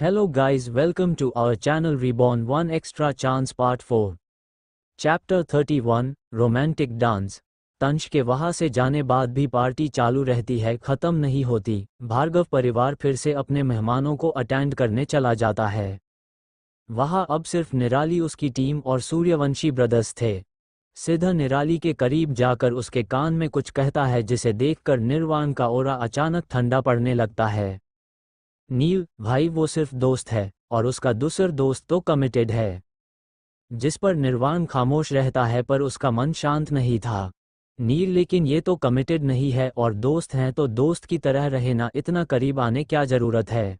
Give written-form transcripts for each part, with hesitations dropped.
Hello guys, welcome to our channel Reborn One Extra Chance Part 4. Chapter 31 Romantic Dance. तंश के वहां से जाने बाद भी पार्टी चालू रहती है, खत्म नहीं होती। भार्गव परिवार फिर से अपने मेहमानों को अटेंड करने चला जाता है। वहां अब सिर्फ निराली, उसकी टीम और सूर्यवंशी ब्रदर्स थे। सिद्ध निराली के करीब जाकर उसके कान में कुछ कहता है, जिसे देखकर निर्वाण का ओरा अचानक ठंडा पड़ने लगता है। नील भाई, वो सिर्फ दोस्त है और उसका दूसरा दोस्त तो कमिटेड है। जिस पर निर्वाण खामोश रहता है, पर उसका मन शांत नहीं था। नील, लेकिन ये तो कमिटेड नहीं है और दोस्त हैं तो दोस्त की तरह रहे ना, इतना करीब आने क्या जरूरत है।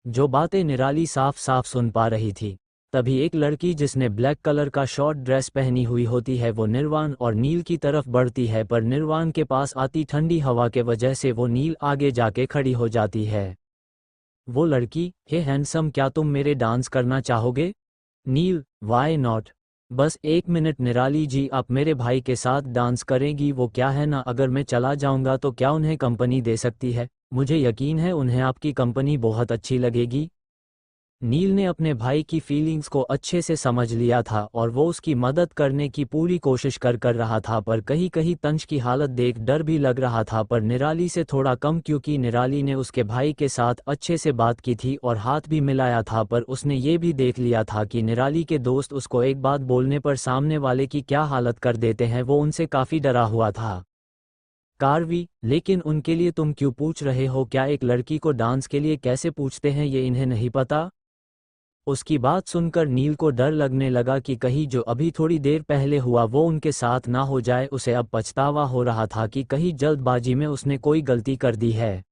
जो बातें निराली साफ साफ सुन पा रही थी। तभी एक लड़की जिसने ब्लैक कलर का शॉर्ट ड्रेस पहनी हुई होती है, वो निर्वाण और नील की तरफ बढ़ती है, पर निर्वाण के पास आती ठंडी हवा के वजह से वो नील आगे जाके खड़ी हो जाती है। वो लड़की, हे हैंडसम, क्या तुम मेरे डांस करना चाहोगे? नील, वाई नॉट। बस एक मिनट निराली जी, आप मेरे भाई के साथ डांस करेंगी? वो क्या है ना, अगर मैं चला जाऊंगा तो क्या उन्हें कंपनी दे सकती है? मुझे यकीन है उन्हें आपकी कंपनी बहुत अच्छी लगेगी। नील ने अपने भाई की फीलिंग्स को अच्छे से समझ लिया था और वो उसकी मदद करने की पूरी कोशिश कर रहा था, पर कहीं कहीं तंश की हालत देख डर भी लग रहा था, पर निराली से थोड़ा कम, क्योंकि निराली ने उसके भाई के साथ अच्छे से बात की थी और हाथ भी मिलाया था। पर उसने ये भी देख लिया था कि निराली के दोस्त उसको एक बात बोलने पर सामने वाले की क्या हालत कर देते हैं। वो उनसे काफ़ी डरा हुआ था। कार्वी, लेकिन उनके लिए तुम क्यों पूछ रहे हो? क्या एक लड़की को डांस के लिए कैसे पूछते हैं ये इन्हें नहीं पता? उसकी बात सुनकर नील को डर लगने लगा कि कहीं जो अभी थोड़ी देर पहले हुआ वो उनके साथ ना हो जाए। उसे अब पछतावा हो रहा था कि कहीं जल्दबाजी में उसने कोई गलती कर दी है।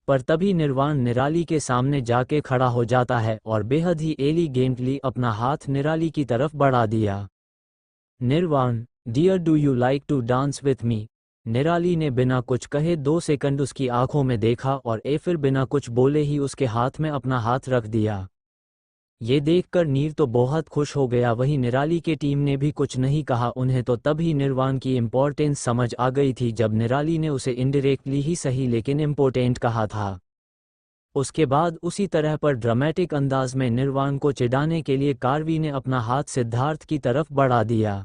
पर तभी निर्वाण निराली के सामने जाके खड़ा हो जाता है और बेहद ही एलिगेंटली अपना हाथ निराली की तरफ बढ़ा दिया। Nirvan, dear, do you like to dance with me? Nirali ने बिना कुछ कहे 2 सेकंड उसकी आंखों में देखा और फिर बिना कुछ बोले ही उसके हाथ में अपना हाथ रख दिया। ये देखकर नील तो बहुत खुश हो गया। वहीं निराली के टीम ने भी कुछ नहीं कहा। उन्हें तो तभी निर्वाण की इम्पोर्टेंस समझ आ गई थी, जब निराली ने उसे इनडायरेक्टली ही सही लेकिन इम्पोर्टेंट कहा था। उसके बाद उसी तरह पर ड्रामेटिक अंदाज में निर्वाण को चिढ़ाने के लिए कार्वी ने अपना हाथ सिद्धार्थ की तरफ बढ़ा दिया।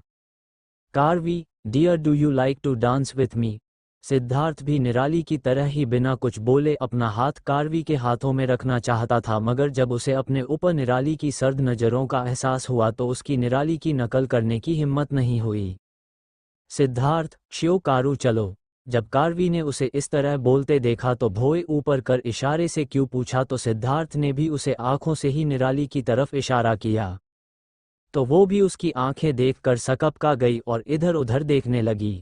Karvi, dear, do you like to dance with me? Siddharth भी निराली की तरह ही बिना कुछ बोले अपना हाथ कार्वी के हाथों में रखना चाहता था, मगर जब उसे अपने ऊपर निराली की सर्द नज़रों का एहसास हुआ तो उसकी निराली की नकल करने की हिम्मत नहीं हुई। सिद्धार्थ, श्यो कारू चलो। जब कार्वी ने उसे इस तरह बोलते देखा तो भौं ऊपर कर इशारे से क्यों पूछा, तो सिद्धार्थ ने भी उसे आंखों से ही निराली की तरफ इशारा किया। तो वो भी उसकी आंखें देखकर सकपका गई और इधर उधर देखने लगी।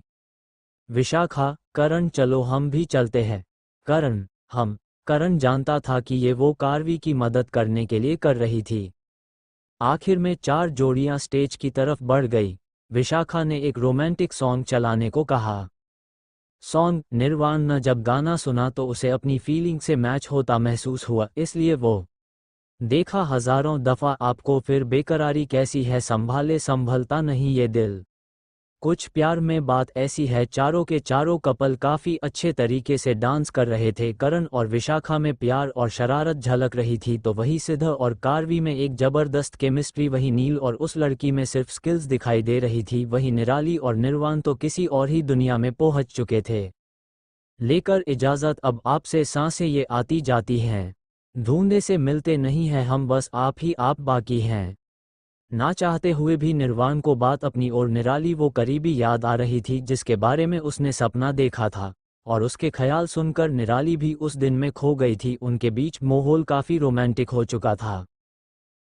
विशाखा, करण, चलो हम भी चलते हैं। करण जानता था कि ये वो कार्वी की मदद करने के लिए कर रही थी। आखिर में 4 जोड़ियां स्टेज की तरफ बढ़ गई। विशाखा ने एक रोमांटिक सॉन्ग चलाने को कहा। सॉन्ग, निर्वाण ने जब गाना सुना तो उसे अपनी फीलिंग से मैच होता महसूस हुआ, इसलिए वो देखा हजारों दफा आपको, फिर बेकरारी कैसी है, संभाले संभलता नहीं ये दिल। कुछ प्यार में बात ऐसी है। चारों के चारों कपल काफी अच्छे तरीके से डांस कर रहे थे। करण और विशाखा में प्यार और शरारत झलक रही थी, तो वही सिद्ध और कार्वी में एक जबरदस्त केमिस्ट्री। वही नील और उस लड़की में सिर्फ स्किल्स दिखाई दे रही थी। वही निराली और निर्वाण तो किसी और ही दुनिया में पहुंच चुके थे। लेकर इजाजत, अब आपसे सांसें ये आती जाती हैं। ढूंढे से मिलते नहीं हैं हम, बस आप ही आप बाकी हैं। ना चाहते हुए भी निर्वाण को बात अपनी और निराली वो करीबी याद आ रही थी जिसके बारे में उसने सपना देखा था, और उसके ख्याल सुनकर निराली भी उस दिन में खो गई थी। उनके बीच माहौल काफ़ी रोमांटिक हो चुका था।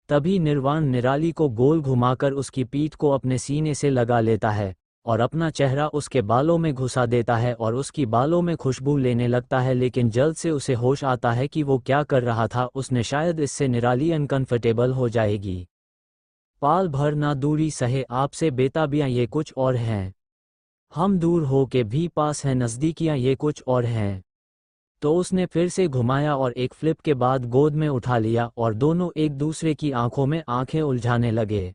तभी निर्वाण निराली को गोल घुमाकर उसकी पीठ को अपने सीने से लगा लेता है और अपना चेहरा उसके बालों में घुसा देता है और उसकी बालों में खुशबू लेने लगता है। लेकिन जल्द से उसे होश आता है कि वो क्या कर रहा था। उसने शायद इससे निराली अनकंफर्टेबल हो जाएगी। पाल भर ना दूरी सहे आपसे बेताबियां ये कुछ और हैं। हम दूर हो के भी पास हैं, नज़दीकियां ये कुछ और हैं। तो उसने फिर से घुमाया और एक फ्लिप के बाद गोद में उठा लिया और दोनों एक दूसरे की आंखों में आंखें उलझाने लगे।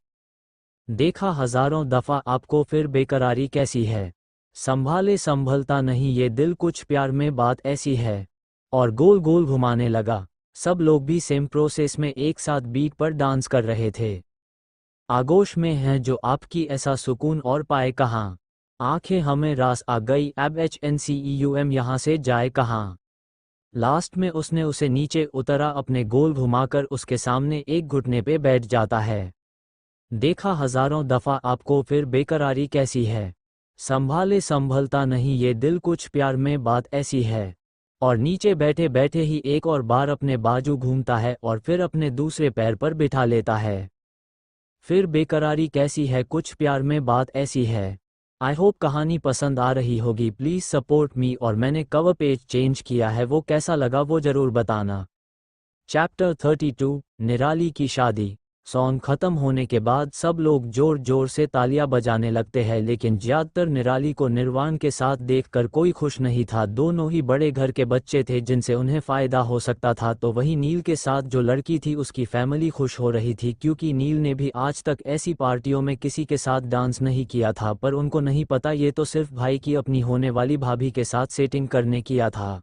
देखा हजारों दफा आपको, फिर बेकरारी कैसी है, संभाले संभलता नहीं ये दिल, कुछ प्यार में बात ऐसी है। और गोल गोल घुमाने लगा। सब लोग भी सेम प्रोसेस में एक साथ बीट पर डांस कर रहे थे। आगोश में हैं जो आपकी ऐसा सुकून और पाए कहाँ। आंखें हमें रास आ गई अब HNCEUM यहाँ से जाए कहाँ। लास्ट में उसने उसे नीचे उतरा अपने गोल घुमाकर उसके सामने एक घुटने पे बैठ जाता है। देखा हजारों दफा आपको फिर बेकरारी कैसी है। संभाले संभलता नहीं ये दिल कुछ प्यार में बात ऐसी है। और नीचे बैठे बैठे ही एक और बार अपने बाजू घूमता है और फिर अपने दूसरे पैर पर बिठा लेता है। फिर बेकरारी कैसी है कुछ प्यार में बात ऐसी है। आई होप कहानी पसंद आ रही होगी। प्लीज़ सपोर्ट मी और मैंने कवर पेज चेंज किया है वो कैसा लगा वो ज़रूर बताना। चैप्टर 32 निराली की शादी। सॉन्ग खत्म होने के बाद सब लोग जोर जोर से तालियां बजाने लगते हैं लेकिन ज्यादातर निराली को निर्वाण के साथ देखकर कोई खुश नहीं था। दोनों ही बड़े घर के बच्चे थे जिनसे उन्हें फायदा हो सकता था। तो वहीं नील के साथ जो लड़की थी उसकी फैमिली खुश हो रही थी क्योंकि नील ने भी आज तक ऐसी पार्टियों में किसी के साथ डांस नहीं किया था। पर उनको नहीं पता ये तो सिर्फ भाई की अपनी होने वाली भाभी के साथ सेटिंग करने किया था।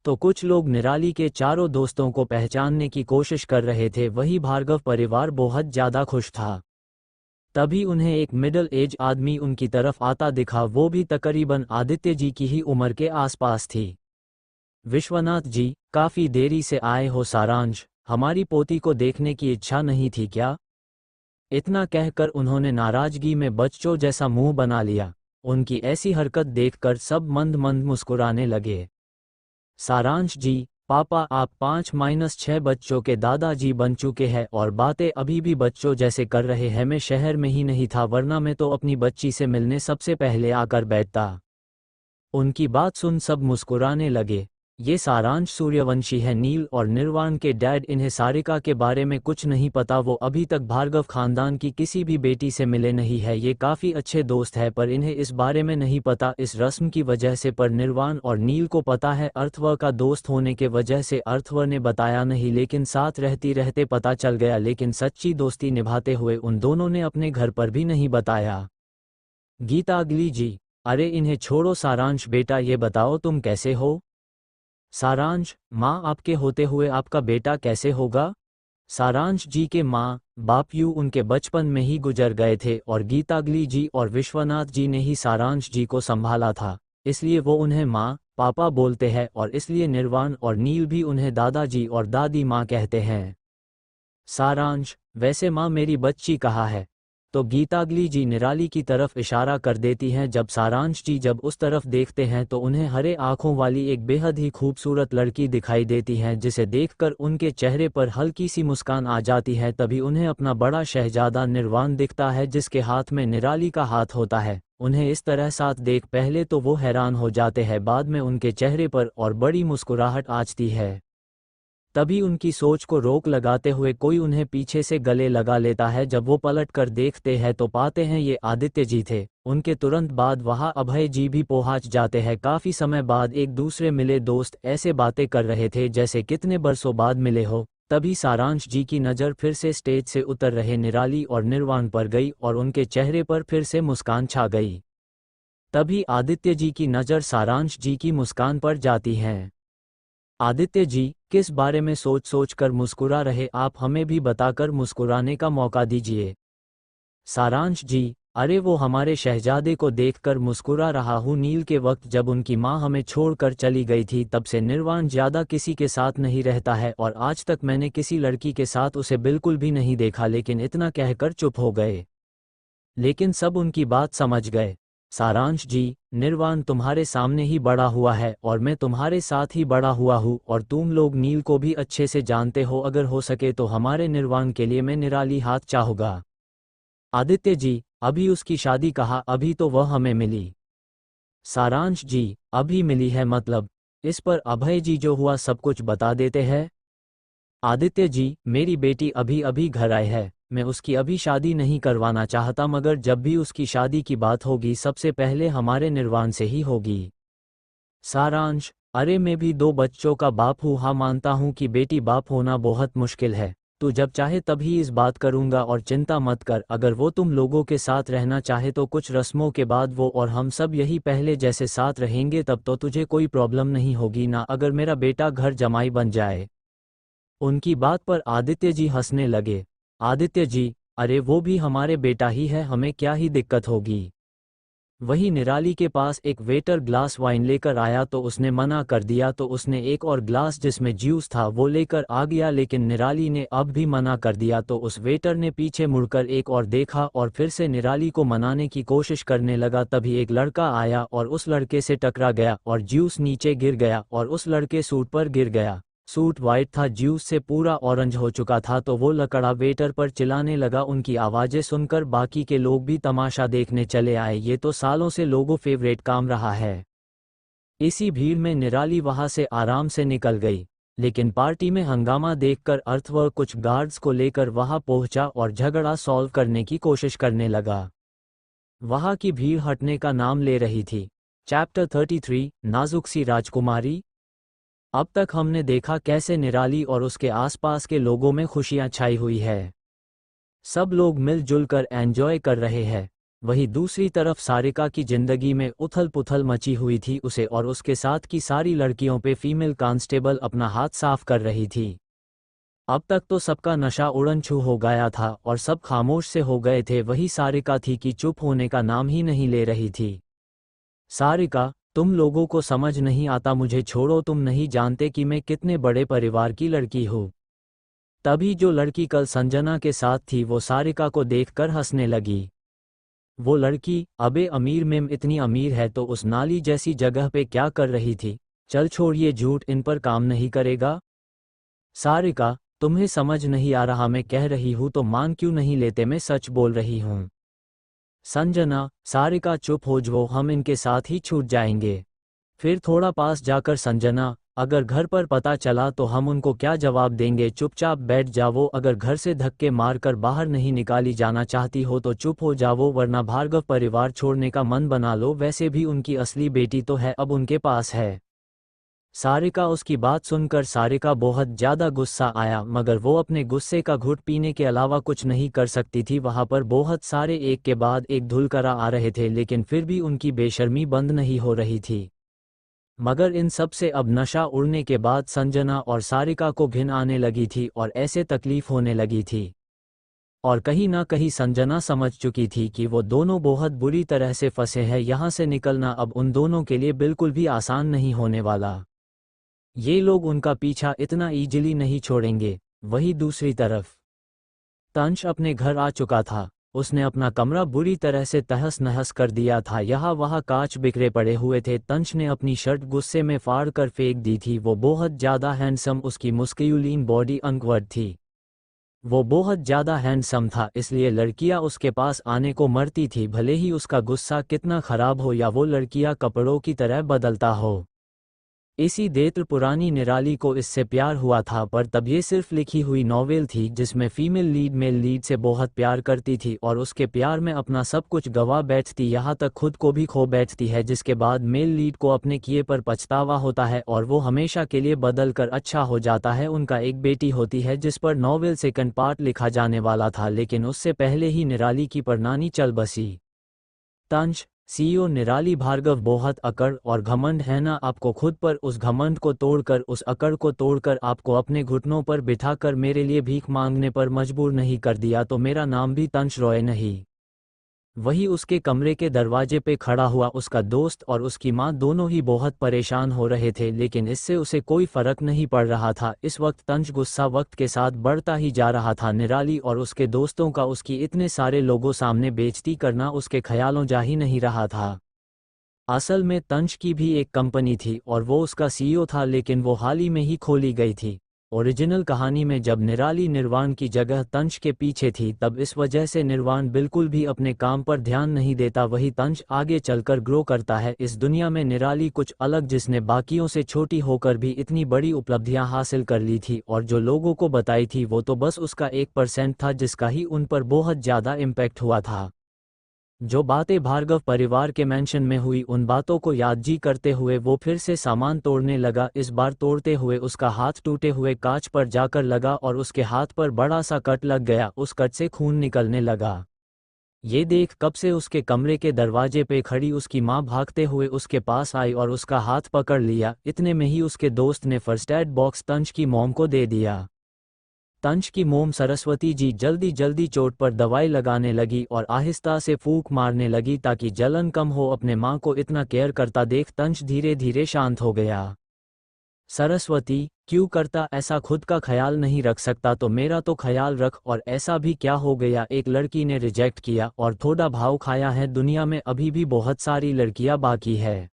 तो कुछ लोग निराली के चारों दोस्तों को पहचानने की कोशिश कर रहे थे। वही भार्गव परिवार बहुत ज्यादा खुश था। तभी उन्हें एक मिडिल एज आदमी उनकी तरफ आता दिखा। वो भी तकरीबन आदित्य जी की ही उम्र के आसपास थी। विश्वनाथ जी, काफी देरी से आए हो। सारांश, हमारी पोती को देखने की इच्छा नहीं थी क्या? इतना कहकर उन्होंने नाराजगी में बच्चों जैसा मुंह बना लिया। उनकी ऐसी हरकत देखकर सब मंद मंद मुस्कुराने लगे। सारांश जी, पापा आप 5-6 बच्चों के दादाजी बन चुके हैं और बातें अभी भी बच्चों जैसे कर रहे हैं। मैं शहर में ही नहीं था वरना मैं तो अपनी बच्ची से मिलने सबसे पहले आकर बैठता। उनकी बात सुन सब मुस्कुराने लगे। ये सारांश सूर्यवंशी है। नील और निर्वाण के डैड। इन्हें सारिका के बारे में कुछ नहीं पता। वो अभी तक भार्गव खानदान की किसी भी बेटी से मिले नहीं है। ये काफ़ी अच्छे दोस्त है पर इन्हें इस बारे में नहीं पता इस रस्म की वजह से। पर निर्वाण और नील को पता है। अर्थवर का दोस्त होने के वजह से अर्थवर ने बताया नहीं लेकिन साथ रहती रहते पता चल गया। लेकिन सच्ची दोस्ती निभाते हुए उन दोनों ने अपने घर पर भी नहीं बताया। गीतांजलि जी, अरे इन्हें छोड़ो। सारांश बेटा ये बताओ तुम कैसे हो? सारांश, माँ आपके होते हुए आपका बेटा कैसे होगा? सारांश जी के माँ बाप यूं उनके बचपन में ही गुजर गए थे और गीतांजलि जी और विश्वनाथ जी ने ही सारांश जी को संभाला था। इसलिए वो उन्हें माँ पापा बोलते हैं और इसलिए निर्वाण और नील भी उन्हें दादाजी और दादी माँ कहते हैं। सारांश, वैसे माँ मेरी बच्ची कहाँ है? तो गीतांजलि जी निराली की तरफ इशारा कर देती हैं। जब सारांश जी जब उस तरफ देखते हैं तो उन्हें हरे आंखों वाली एक बेहद ही खूबसूरत लड़की दिखाई देती है जिसे देखकर उनके चेहरे पर हल्की सी मुस्कान आ जाती है। तभी उन्हें अपना बड़ा शहजादा निर्वाण दिखता है जिसके हाथ में निराली का हाथ होता है। उन्हें इस तरह साथ देख पहले तो वो हैरान हो जाते हैं, बाद में उनके चेहरे पर और बड़ी मुस्कुराहट आती है। तभी उनकी सोच को रोक लगाते हुए कोई उन्हें पीछे से गले लगा लेता है। जब वो पलट कर देखते हैं तो पाते हैं ये आदित्य जी थे। उनके तुरंत बाद वहां अभय जी भी पहुंच जाते हैं। काफी समय बाद एक दूसरे मिले दोस्त ऐसे बातें कर रहे थे जैसे कितने बरसों बाद मिले हो। तभी सारांश जी की नज़र फिर से स्टेज से उतर रहे निराली और निर्वाण पर गई और उनके चेहरे पर फिर से मुस्कान छा गई। तभी आदित्य जी की नज़र सारांश जी की मुस्कान पर जाती है। आदित्य जी, किस बारे में सोच सोच कर मुस्कुरा रहे आप? हमें भी बताकर मुस्कुराने का मौका दीजिए। सारांश जी, अरे वो हमारे शहजादे को देखकर मुस्कुरा रहा हूँ। नील के वक्त जब उनकी माँ हमें छोड़कर चली गई थी तब से निर्वाण ज्यादा किसी के साथ नहीं रहता है और आज तक मैंने किसी लड़की के साथ उसे बिल्कुल भी नहीं देखा। लेकिन इतना कहकर चुप हो गए। लेकिन सब उनकी बात समझ गए। सारांश जी, निर्वाण तुम्हारे सामने ही बड़ा हुआ है और मैं तुम्हारे साथ ही बड़ा हुआ हूँ और तुम लोग नील को भी अच्छे से जानते हो। अगर हो सके तो हमारे निर्वाण के लिए मैं निराली हाथ चाहूँगा। आदित्य जी, अभी उसकी शादी कहाँ? अभी तो वह हमें मिली। सारांश जी, अभी मिली है मतलब? इस पर अभय जी जो हुआ सब कुछ बता देते हैं। आदित्य जी, मेरी बेटी अभी अभी घर आई है। मैं उसकी अभी शादी नहीं करवाना चाहता मगर जब भी उसकी शादी की बात होगी सबसे पहले हमारे निर्वाण से ही होगी। सारांश, अरे मैं भी 2 बच्चों का बाप हूँ। हाँ मानता हूँ कि बेटी बाप होना बहुत मुश्किल है। तू जब चाहे तभी इस बात करूँगा और चिंता मत कर। अगर वो तुम लोगों के साथ रहना चाहे तो कुछ रस्मों के बाद वो और हम सब यही पहले जैसे साथ रहेंगे तब तो तुझे कोई प्रॉब्लम नहीं होगी ना। अगर मेरा बेटा घर जमाई बन जाए उनकी बात पर आदित्य जी हंसने लगे। आदित्य जी, अरे वो भी हमारे बेटा ही है, हमें क्या ही दिक्कत होगी। वही निराली के पास एक वेटर ग्लास वाइन लेकर आया तो उसने मना कर दिया, तो उसने एक और ग्लास जिसमें जूस था वो लेकर आ गया, लेकिन निराली ने अब भी मना कर दिया। तो उस वेटर ने पीछे मुड़कर एक और देखा और फिर से निराली को मनाने की कोशिश करने लगा। तभी एक लड़का आया और उस लड़के से टकरा गया और जूस नीचे गिर गया और उस लड़के सूट पर गिर गया। सूट वाइट था, जूस से पूरा ऑरेंज हो चुका था। तो वो लकड़ा वेटर पर चिल्लाने लगा। उनकी आवाज़ें सुनकर बाकी के लोग भी तमाशा देखने चले आए। ये तो सालों से लोगों फेवरेट काम रहा है। इसी भीड़ में निराली वहां से आराम से निकल गई, लेकिन पार्टी में हंगामा देखकर अर्थव कुछ गार्ड्स को लेकर वहां पहुंचा और झगड़ा सॉल्व करने की कोशिश करने लगा। वहां की भीड़ हटने का नाम ले रही थी। चैप्टर 33, नाजुक सी राजकुमारी। अब तक हमने देखा कैसे निराली और उसके आसपास के लोगों में खुशियां छाई हुई है। सब लोग मिलजुल कर एंजॉय कर रहे हैं। वहीं दूसरी तरफ सारिका की जिंदगी में उथल पुथल मची हुई थी। उसे और उसके साथ की सारी लड़कियों पे फीमेल कांस्टेबल अपना हाथ साफ कर रही थी। अब तक तो सबका नशा उड़न छू हो गया था और सब खामोश से हो गए थे। वही सारिका थी कि चुप होने का नाम ही नहीं ले रही थी। सारिका, तुम लोगों को समझ नहीं आता, मुझे छोड़ो, तुम नहीं जानते कि मैं कितने बड़े परिवार की लड़की हूँ। तभी जो लड़की कल संजना के साथ थी वो सारिका को देखकर हंसने लगी। वो लड़की, अबे अमीर मेम इतनी अमीर है तो उस नाली जैसी जगह पे क्या कर रही थी? चल छोड़ ये झूठ, इन पर काम नहीं करेगा। सारिका, तुम्हें समझ नहीं आ रहा, मैं कह रही हूँ तो मान क्यों नहीं लेते, मैं सच बोल रही हूँ। संजना, सारिका चुप हो जाओ, हम इनके साथ ही छूट जाएंगे। फिर थोड़ा पास जाकर संजना, अगर घर पर पता चला तो हम उनको क्या जवाब देंगे? चुपचाप बैठ जाओ, अगर घर से धक्के मारकर बाहर नहीं निकाली जाना चाहती हो तो चुप हो जाओ, वरना भार्गव परिवार छोड़ने का मन बना लो। वैसे भी उनकी असली बेटी तो है, अब उनके पास है। सारिका, उसकी बात सुनकर सारिका बहुत ज्यादा गुस्सा आया, मगर वो अपने गुस्से का घुट पीने के अलावा कुछ नहीं कर सकती थी। वहां पर बहुत सारे एक के बाद एक धुलकरा आ रहे थे, लेकिन फिर भी उनकी बेशर्मी बंद नहीं हो रही थी। मगर इन सब से अब नशा उड़ने के बाद संजना और सारिका को घिन आने लगी थी और ऐसे तकलीफ होने लगी थी। और कहीं ना कहीं संजना समझ चुकी थी कि वो दोनों बहुत बुरी तरह से फंसे हैं। यहाँ से निकलना अब उन दोनों के लिए बिल्कुल भी आसान नहीं होने वाला। ये लोग उनका पीछा इतना ईजिली नहीं छोड़ेंगे। वहीं दूसरी तरफ तंश अपने घर आ चुका था। उसने अपना कमरा बुरी तरह से तहस नहस कर दिया था। यहाँ वहाँ कांच बिखरे पड़े हुए थे। तंश ने अपनी शर्ट गुस्से में फाड़ कर फेंक दी थी। वो बहुत ज़्यादा हैंडसम, उसकी मुस्कुलिन बॉडी अनकवर्ड थी। वो बहुत ज़्यादा हैंडसम था, इसलिए लड़कियाँ उसके पास आने को मरती थी, भले ही उसका गुस्सा कितना ख़राब हो या वो लड़कियाँ कपड़ों की तरह बदलता हो। इसी देत्र पुरानी निराली को इससे प्यार हुआ था, पर तब ये सिर्फ लिखी हुई नॉवेल थी जिसमें फीमेल लीड मेल लीड से बहुत प्यार करती थी और उसके प्यार में अपना सब कुछ गवा बैठती, यहाँ तक खुद को भी खो बैठती है, जिसके बाद मेल लीड को अपने किए पर पछतावा होता है और वो हमेशा के लिए बदल कर अच्छा हो जाता है। उनका एक बेटी होती है जिस पर नॉवेल सेकंड पार्ट लिखा जाने वाला था, लेकिन उससे पहले ही निराली की परनानी चल बसी। तंश, सीईओ निराली भार्गव, बहुत अकड़ और घमंड है ना आपको? खुद पर उस घमंड को तोड़कर, उस अकड़ को तोड़कर आपको अपने घुटनों पर बिठाकर मेरे लिए भीख मांगने पर मजबूर नहीं कर दिया तो मेरा नाम भी तंश रॉय नहीं। वही उसके कमरे के दरवाजे पे खड़ा हुआ उसका दोस्त और उसकी माँ दोनों ही बहुत परेशान हो रहे थे, लेकिन इससे उसे कोई फर्क नहीं पड़ रहा था। इस वक्त तंश गुस्सा वक्त के साथ बढ़ता ही जा रहा था। निराली और उसके दोस्तों का उसकी इतने सारे लोगों सामने बेइज्जती करना उसके ख्यालों जा ही नहीं रहा था। असल में तंश की भी एक कंपनी थी और वो उसका सीईओ था, लेकिन वो हाल ही में ही खोली गई थी। ओरिजिनल कहानी में जब निराली निर्वाण की जगह तंश के पीछे थी, तब इस वजह से निर्वाण बिल्कुल भी अपने काम पर ध्यान नहीं देता। वही तंश आगे चलकर ग्रो करता है इस दुनिया में। निराली कुछ अलग, जिसने बाकियों से छोटी होकर भी इतनी बड़ी उपलब्धियां हासिल कर ली थी और जो लोगों को बताई थी वो तो बस उसका 1% था, जिसका ही उन पर बहुत ज़्यादा इम्पैक्ट हुआ था। जो बातें भार्गव परिवार के मेंशन में हुई, उन बातों को याद जी करते हुए वो फिर से सामान तोड़ने लगा। इस बार तोड़ते हुए उसका हाथ टूटे हुए कांच पर जाकर लगा और उसके हाथ पर बड़ा सा कट लग गया। उस कट से खून निकलने लगा। ये देख कब से उसके कमरे के दरवाजे पे खड़ी उसकी माँ भागते हुए उसके पास आई और उसका हाथ पकड़ लिया। इतने में ही उसके दोस्त ने फर्स्ट एड बॉक्स तंश की मॉम को दे दिया। तंज की मोम सरस्वती जी जल्दी जल्दी चोट पर दवाई लगाने लगी और आहिस्ता से फूंक मारने लगी ताकि जलन कम हो। अपने माँ को इतना केयर करता देख तंज धीरे धीरे शांत हो गया। सरस्वती, क्यों करता ऐसा? खुद का ख्याल नहीं रख सकता तो मेरा तो ख्याल रख। और ऐसा भी क्या हो गया, एक लड़की ने रिजेक्ट किया और थोड़ा भाव खाया है? दुनिया में अभी भी बहुत सारी लड़कियां बाकी है।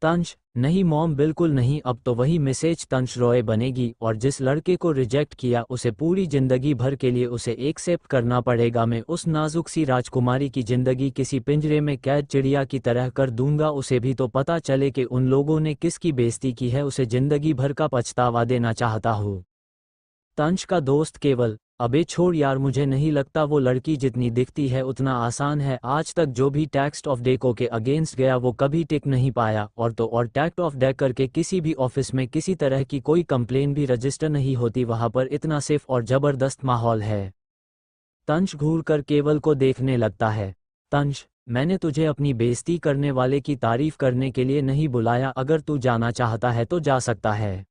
तंज, नहीं मॉम, बिल्कुल नहीं। अब तो वही मिसेज तंज रॉय बनेगी और जिस लड़के को रिजेक्ट किया उसे पूरी जिंदगी भर के लिए उसे एक्सेप्ट करना पड़ेगा। मैं उस नाजुक सी राजकुमारी की जिंदगी किसी पिंजरे में कैद चिड़िया की तरह कर दूंगा। उसे भी तो पता चले कि उन लोगों ने किसकी बेइज्जती की है। उसे जिंदगी भर का पछतावा देना चाहता हूँ। तंज का दोस्त केवल, अबे छोड़ यार, मुझे नहीं लगता वो लड़की जितनी दिखती है उतना आसान है। आज तक जो भी टेक्स्ट ऑफ डेको के अगेंस्ट गया वो कभी टिक नहीं पाया। और तो और टैक्ट ऑफ डेक करके किसी भी ऑफिस में किसी तरह की कोई कंप्लेन भी रजिस्टर नहीं होती। वहां पर इतना सेफ और जबरदस्त माहौल है। तंज घूर कर केवल को देखने लगता है। तंज, मैंने तुझे अपनी बेइज्जती करने वाले की तारीफ करने के लिए नहीं बुलाया। अगर तू जाना चाहता है तो जा सकता है।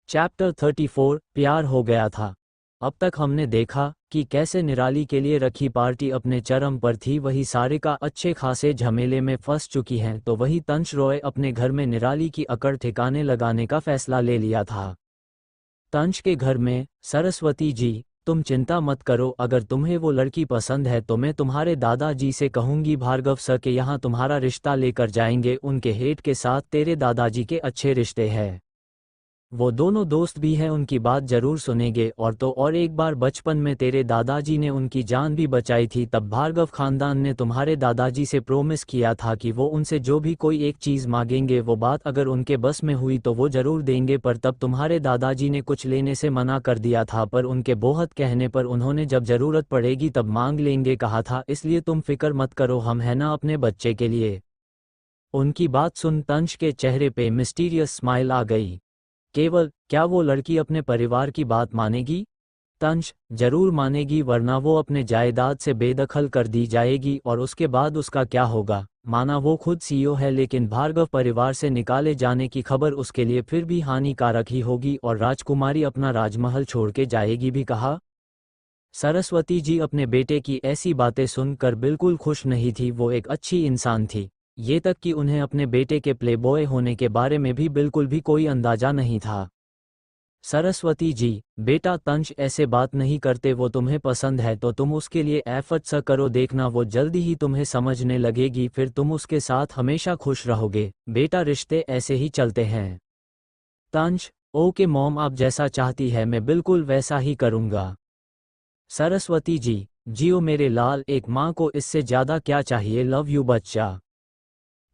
चैप्टर 34, प्यार हो गया था। अब तक हमने देखा कि कैसे निराली के लिए रखी पार्टी अपने चरम पर थी। वही सारिका अच्छे खासे झमेले में फंस चुकी हैं तो वही तंज रॉय अपने घर में निराली की अकड़ ठिकाने लगाने का फैसला ले लिया था। तंज के घर में, सरस्वती जी, तुम चिंता मत करो। अगर तुम्हें वो लड़की पसंद है तो मैं तुम्हारे दादाजी से कहूंगी भार्गव सर के यहाँ तुम्हारा रिश्ता लेकर जाएंगे। उनके हेड के साथ तेरे दादाजी के अच्छे रिश्ते हैं। वो दोनों दोस्त भी हैं, उनकी बात जरूर सुनेंगे। और तो और एक बार बचपन में तेरे दादाजी ने उनकी जान भी बचाई थी। तब भार्गव खानदान ने तुम्हारे दादाजी से प्रोमिस किया था कि वो उनसे जो भी कोई एक चीज़ मांगेंगे वो बात अगर उनके बस में हुई तो वो जरूर देंगे। पर तब तुम्हारे दादाजी ने कुछ लेने से मना कर दिया था, पर उनके बहुत कहने पर उन्होंने जब ज़रूरत पड़ेगी तब मांग लेंगे कहा था। इसलिए तुम फिक्र मत करो, हम है ना अपने बच्चे के लिए। उनकी बात सुन तंज के चेहरे पे मिस्टीरियस स्माइल आ गई। केवल, क्या वो लड़की अपने परिवार की बात मानेगी? तंज, जरूर मानेगी, वरना वो अपने जायदाद से बेदखल कर दी जाएगी। और उसके बाद उसका क्या होगा? माना वो खुद सीईओ है लेकिन भार्गव परिवार से निकाले जाने की खबर उसके लिए फिर भी हानिकारक ही होगी और राजकुमारी अपना राजमहल छोड़ के जाएगी भी कहा। सरस्वती जी अपने बेटे की ऐसी बातें सुनकर बिल्कुल खुश नहीं थी। वो एक अच्छी इंसान थी, ये तक कि उन्हें अपने बेटे के प्लेबॉय होने के बारे में भी बिल्कुल भी कोई अंदाजा नहीं था। सरस्वती जी, बेटा तंज ऐसे बात नहीं करते। वो तुम्हें पसंद है तो तुम उसके लिए एफर्ट सा करो, देखना वो जल्दी ही तुम्हें समझने लगेगी, फिर तुम उसके साथ हमेशा खुश रहोगे। बेटा रिश्ते ऐसे ही चलते हैं। तंज, ओके मॉम, आप जैसा चाहती है मैं बिल्कुल वैसा ही करूँगा। सरस्वती जी, जियो मेरे लाल, एक माँ को इससे ज़्यादा क्या चाहिए। लव यू बच्चा।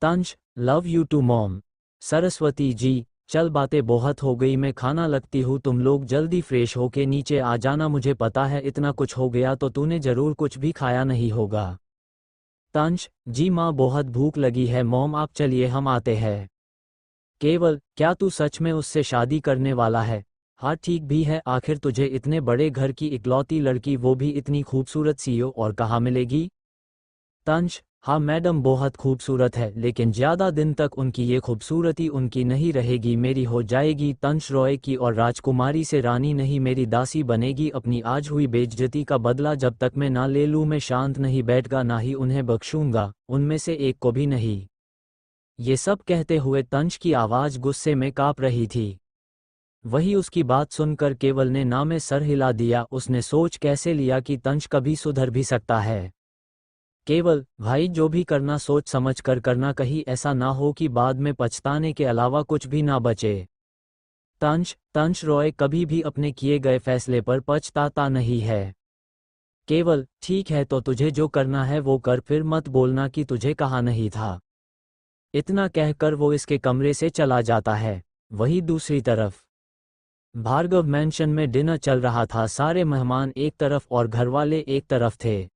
तंज, love you too mom. Saraswati ji, चल बातें बहुत हो गई, मैं खाना लगती हूँ। तुम लोग जल्दी फ्रेश होके नीचे आ जाना। मुझे पता है इतना कुछ हो गया तो तूने जरूर कुछ भी खाया नहीं होगा। तंज, जी माँ, बहुत भूख लगी है। मॉम आप चलिए हम आते हैं। केवल, क्या तू सच में उससे शादी करने वाला है? हाँ ठीक भी है, आखिर तुझे इतने बड़े घर की इकलौती लड़की, वो भी इतनी खूबसूरत सीईओ, और कहाँ मिलेगी? तंज, हाँ मैडम बहुत खूबसूरत है, लेकिन ज़्यादा दिन तक उनकी ये खूबसूरती उनकी नहीं रहेगी, मेरी हो जाएगी। तंज रॉय की और राजकुमारी से रानी नहीं मेरी दासी बनेगी। अपनी आज हुई बेइज्जती का बदला जब तक मैं ना ले लूँ मैं शांत नहीं बैठगा, ना ही उन्हें बख्शूंगा, उनमें से एक को भी नहीं। ये सब कहते हुए तंज की आवाज़ गुस्से में काँप रही थी। वही उसकी बात सुनकर केवल ने ना में सर हिला दिया। उसने सोच कैसे लिया कि तंज कभी सुधर भी सकता है। केवल, भाई जो भी करना सोच समझ कर करना, कहीं ऐसा ना हो कि बाद में पछताने के अलावा कुछ भी ना बचे। तंज रॉय कभी भी अपने किए गए फैसले पर पछताता नहीं है। केवल, ठीक है तो तुझे जो करना है वो कर, फिर मत बोलना कि तुझे कहा नहीं था। इतना कहकर वो इसके कमरे से चला जाता है। वही दूसरी तरफ भार्गव मैंशन में डिनर चल रहा था। सारे मेहमान एक तरफ और घरवाले एक तरफ थे।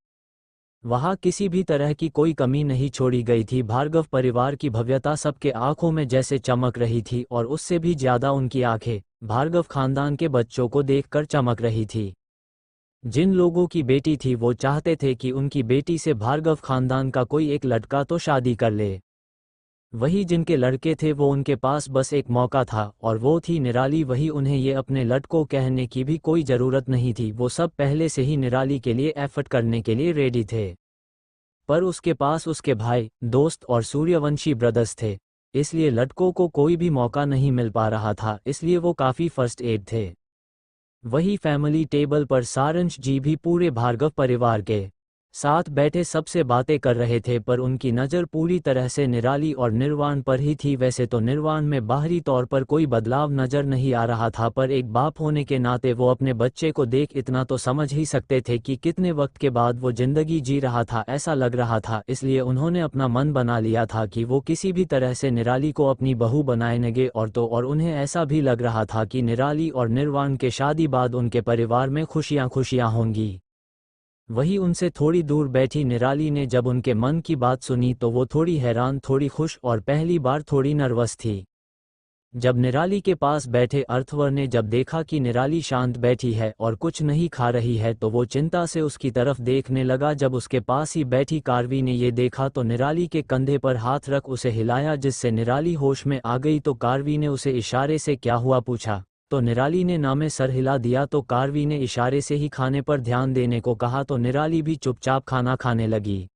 वहां किसी भी तरह की कोई कमी नहीं छोड़ी गई थी। भार्गव परिवार की भव्यता सबके आंखों में जैसे चमक रही थी और उससे भी ज्यादा उनकी आंखें भार्गव खानदान के बच्चों को देखकर चमक रही थी। जिन लोगों की बेटी थी वो चाहते थे कि उनकी बेटी से भार्गव खानदान का कोई एक लड़का तो शादी कर ले। वही जिनके लड़के थे वो उनके पास बस एक मौका था और वो थी निराली। वही उन्हें ये अपने लड़कों कहने की भी कोई ज़रूरत नहीं थी, वो सब पहले से ही निराली के लिए एफर्ट करने के लिए रेडी थे। पर उसके पास उसके भाई, दोस्त और सूर्यवंशी ब्रदर्स थे, इसलिए लड़कों को कोई भी मौका नहीं मिल पा रहा था, इसलिए वो काफ़ी फर्स्ट एड थे। वही फैमिली टेबल पर सारंश जी भी पूरे भार्गव परिवार के साथ बैठे सबसे बातें कर रहे थे, पर उनकी नज़र पूरी तरह से निराली और निर्वाण पर ही थी। वैसे तो निर्वाण में बाहरी तौर पर कोई बदलाव नज़र नहीं आ रहा था, पर एक बाप होने के नाते वो अपने बच्चे को देख इतना तो समझ ही सकते थे कि कितने वक्त के बाद वो जिंदगी जी रहा था, ऐसा लग रहा था। इसलिए उन्होंने अपना मन बना लिया था कि वो किसी भी तरह से निराली को अपनी बहू बनाएंगे। और उन्हें ऐसा भी लग रहा था कि निराली और निर्वाण के शादी बाद उनके परिवार में खुशियाँ खुशियाँ होंगी। वही उनसे थोड़ी दूर बैठी निराली ने जब उनके मन की बात सुनी तो वो थोड़ी हैरान, थोड़ी खुश और पहली बार थोड़ी नर्वस थी। जब निराली के पास बैठे अर्थवर ने जब देखा कि निराली शांत बैठी है और कुछ नहीं खा रही है तो वो चिंता से उसकी तरफ देखने लगा। जब उसके पास ही बैठी कारवी ने ये देखा तो निराली के कंधे पर हाथ रख उसे हिलाया, जिससे निराली होश में आ गई। तो कारवी ने उसे इशारे से क्या हुआ पूछा, तो निराली ने ना में सर हिला दिया। तो कारवी ने इशारे से ही खाने पर ध्यान देने को कहा तो निराली भी चुपचाप खाना खाने लगी।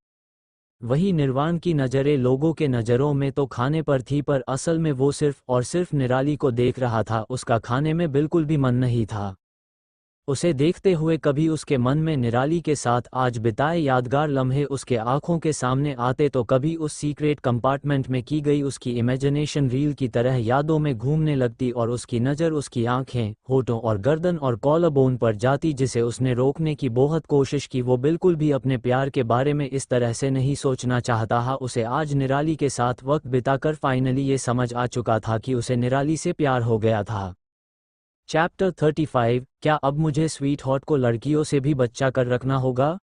वही निर्वाण की नज़रें लोगों के नज़रों में तो खाने पर थी, पर असल में वो सिर्फ और सिर्फ निराली को देख रहा था, उसका खाने में बिल्कुल भी मन नहीं था। उसे देखते हुए कभी उसके मन में निराली के साथ आज बिताए यादगार लम्हे उसके आंखों के सामने आते, तो कभी उस सीक्रेट कंपार्टमेंट में की गई उसकी इमेजिनेशन रील की तरह यादों में घूमने लगती और उसकी नज़र उसकी आंखें, होठों और गर्दन और कॉलरबोन पर जाती, जिसे उसने रोकने की बहुत कोशिश की। वो बिल्कुल भी अपने प्यार के बारे में इस तरह से नहीं सोचना चाहता था। उसे आज निराली के साथ वक्त बिताकर फाइनली ये समझ आ चुका था कि उसे निराली से प्यार हो गया था। चैप्टर 35, क्या अब मुझे स्वीट हॉट को लड़कियों से भी बच्चा कर रखना होगा?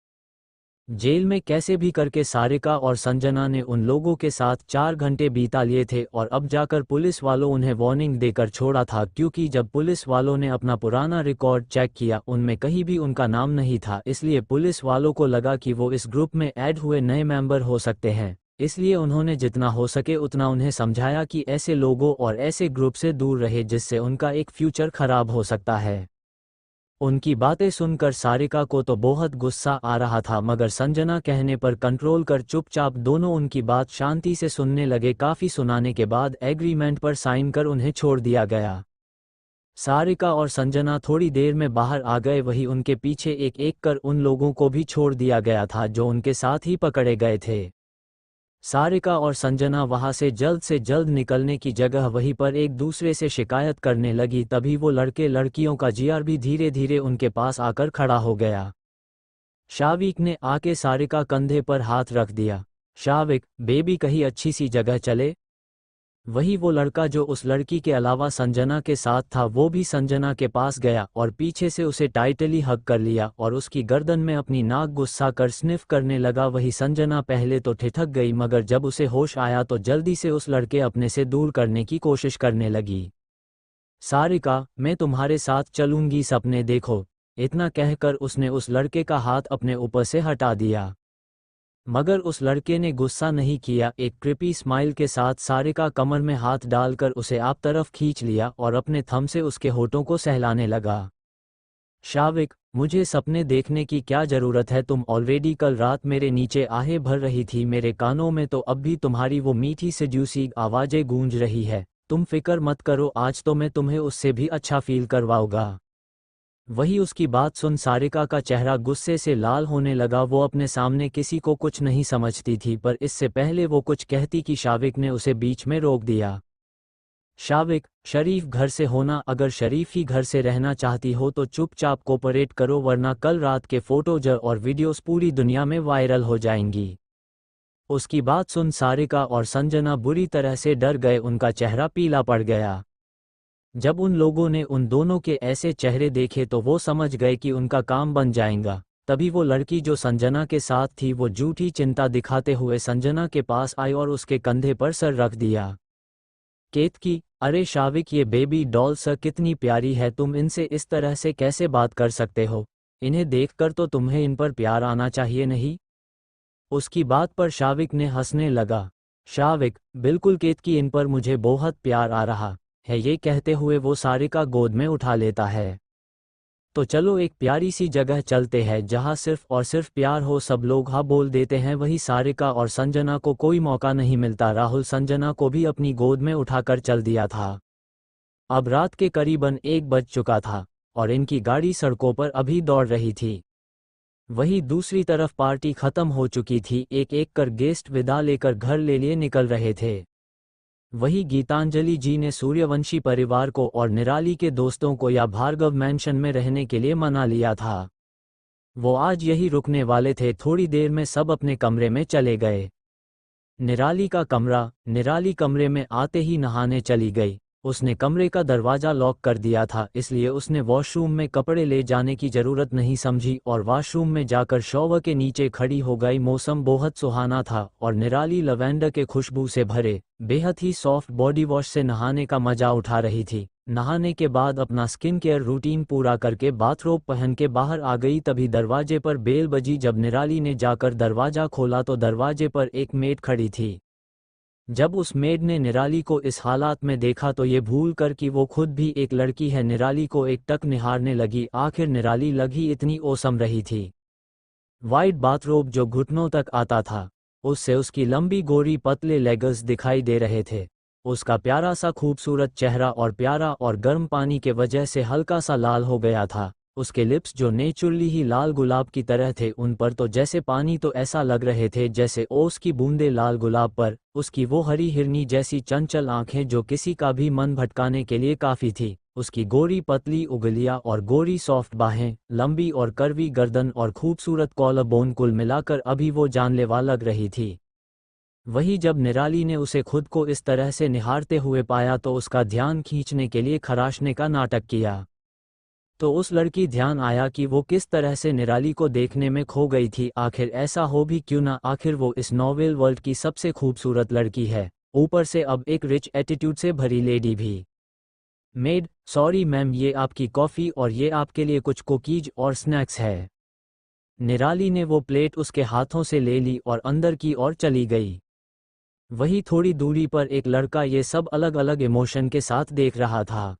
जेल में कैसे भी करके सारिका और संजना ने उन लोगों के साथ 4 घंटे बिता लिए थे और अब जाकर पुलिस वालों उन्हें वार्निंग देकर छोड़ा था, क्योंकि जब पुलिस वालों ने अपना पुराना रिकॉर्ड चेक किया उनमें कहीं भी उनका नाम नहीं था। इसलिए पुलिस वालों को लगा कि वो इस ग्रुप में ऐड हुए नए मेंबर हो सकते हैं, इसलिए उन्होंने जितना हो सके उतना उन्हें समझाया कि ऐसे लोगों और ऐसे ग्रुप से दूर रहे जिससे उनका एक फ्यूचर खराब हो सकता है। उनकी बातें सुनकर सारिका को तो बहुत गुस्सा आ रहा था, मगर संजना कहने पर कंट्रोल कर चुपचाप दोनों उनकी बात शांति से सुनने लगे। काफ़ी सुनाने के बाद एग्रीमेंट पर साइन कर उन्हें छोड़ दिया गया। सारिका और संजना थोड़ी देर में बाहर आ गए। वही उनके पीछे एक एक कर उन लोगों को भी छोड़ दिया गया था जो उनके साथ ही पकड़े गए थे। सारिका और संजना वहां से जल्द निकलने की जगह वहीं पर एक दूसरे से शिकायत करने लगी। तभी वो लड़के लड़कियों का जीआर भी धीरे धीरे उनके पास आकर खड़ा हो गया। शाविक ने आके सारिका कंधे पर हाथ रख दिया। शाविक, बेबी कहीं अच्छी सी जगह चले। वही वो लड़का जो उस लड़की के अलावा संजना के साथ था वो भी संजना के पास गया और पीछे से उसे टाइटली हग कर लिया और उसकी गर्दन में अपनी नाक गुस्सा कर स्निफ करने लगा। वही संजना पहले तो ठिठक गई, मगर जब उसे होश आया तो जल्दी से उस लड़के अपने से दूर करने की कोशिश करने लगी। सारिका, मैं तुम्हारे साथ चलूंगी, सपने देखो। इतना कहकर उसने उस लड़के का हाथ अपने ऊपर से हटा दिया, मगर उस लड़के ने गुस्सा नहीं किया। एक क्रिपी स्माइल के साथ सारिका कमर में हाथ डालकर उसे आप तरफ खींच लिया और अपने थंब से उसके होठों को सहलाने लगा। शाविक, मुझे सपने देखने की क्या ज़रूरत है? तुम ऑलरेडी कल रात मेरे नीचे आहें भर रही थी, मेरे कानों में तो अब भी तुम्हारी वो मीठी सेड्यूसिंग आवाज़ें गूंज रही है। तुम फिक्र मत करो, आज तो मैं तुम्हें उससे भी अच्छा फील करवाऊंगा। वही उसकी बात सुन सारिका का चेहरा गुस्से से लाल होने लगा। वो अपने सामने किसी को कुछ नहीं समझती थी, पर इससे पहले वो कुछ कहती कि शाविक ने उसे बीच में रोक दिया। शाविक, शरीफ घर से होना, अगर शरीफ ही घर से रहना चाहती हो तो चुपचाप कोऑपरेट करो, वरना कल रात के फोटोज और वीडियोस पूरी दुनिया में वायरल हो जाएंगी। उसकी बात सुन सारिका और संजना बुरी तरह से डर गए, उनका चेहरा पीला पड़ गया। जब उन लोगों ने उन दोनों के ऐसे चेहरे देखे तो वो समझ गए कि उनका काम बन जाएगा। तभी वो लड़की जो संजना के साथ थी वो झूठी चिंता दिखाते हुए संजना के पास आई और उसके कंधे पर सर रख दिया। केतकी, अरे शाविक, ये बेबी डॉल सर कितनी प्यारी है, तुम इनसे इस तरह से कैसे बात कर सकते हो? इन्हें देखकर तो तुम्हें इन पर प्यार आना चाहिए नहीं? उसकी बात पर शाविक ने हंसने लगा। शाविक, बिल्कुल केतकी, इन पर मुझे बहुत प्यार आ रहा है। ये कहते हुए वो सारिका गोद में उठा लेता है। तो चलो एक प्यारी सी जगह चलते हैं जहाँ सिर्फ और सिर्फ प्यार हो। सब लोग हाँ बोल देते हैं। वही सारिका और संजना को कोई मौका नहीं मिलता। राहुल संजना को भी अपनी गोद में उठाकर चल दिया था। अब रात के करीबन 1 बज चुका था और इनकी गाड़ी सड़कों पर अभी दौड़ रही थी। वहीं दूसरी तरफ पार्टी खत्म हो चुकी थी। एक एक कर गेस्ट विदा लेकर घर ले लिए निकल रहे थे। वहीं गीतांजलि जी ने सूर्यवंशी परिवार को और निराली के दोस्तों को या भार्गव मैंशन में रहने के लिए मना लिया था। वो आज यही रुकने वाले थे। थोड़ी देर में सब अपने कमरे में चले गए। निराली का कमरा। निराली कमरे में आते ही नहाने चली गई। उसने कमरे का दरवाज़ा लॉक कर दिया था, इसलिए उसने वॉशरूम में कपड़े ले जाने की ज़रूरत नहीं समझी और वॉशरूम में जाकर शॉवर के नीचे खड़ी हो गई। मौसम बहुत सुहाना था और निराली लवेंडर के खुशबू से भरे बेहद ही सॉफ्ट बॉडी वॉश से नहाने का मजा उठा रही थी। नहाने के बाद अपना स्किन केयर रूटीन पूरा करके बाथरोब पहन के बाहर आ गई। तभी दरवाजे पर बेल बजी। जब निराली ने जाकर दरवाज़ा खोला तो दरवाजे पर एक मेड खड़ी थी। जब उस मेड ने निराली को इस हालात में देखा तो ये भूल कर कि वो खुद भी एक लड़की है, निराली को एक टक निहारने लगी। आखिर निराली लगी इतनी ओसम रही थी। वाइट बाथरोब जो घुटनों तक आता था, उससे उसकी लंबी गोरी पतले लेग्स दिखाई दे रहे थे। उसका प्यारा सा खूबसूरत चेहरा और प्यारा और गर्म पानी के वजह से हल्का सा लाल हो गया था। उसके लिप्स जो नेचुरली ही लाल गुलाब की तरह थे, उन पर तो जैसे पानी, तो ऐसा लग रहे थे जैसे ओस की बूंदे लाल गुलाब पर। उसकी वो हरी हिरनी जैसी चंचल आंखें जो किसी का भी मन भटकाने के लिए काफ़ी थी। उसकी गोरी पतली उंगलियां और गोरी सॉफ्ट बाहें, लंबी और करवी गर्दन और खूबसूरत कॉलर बोन, कुल मिलाकर अभी वो जानलेवा लग रही थी। वही जब निराली ने उसे खुद को इस तरह से निहारते हुए पाया तो उसका ध्यान खींचने के लिए खराशने का नाटक किया। तो उस लड़की ध्यान आया कि वो किस तरह से निराली को देखने में खो गई थी। आखिर ऐसा हो भी क्यों ना, आखिर वो इस नॉवेल वर्ल्ड की सबसे खूबसूरत लड़की है, ऊपर से अब एक रिच एटीट्यूड से भरी लेडी भी। मेड, सॉरी मैम, ये आपकी कॉफ़ी और ये आपके लिए कुछ कुकीज और स्नैक्स है। निराली ने वो प्लेट उसके हाथों से ले ली और अंदर की ओर चली गई। वही थोड़ी दूरी पर एक लड़का ये सब अलग अलग इमोशन के साथ देख रहा था।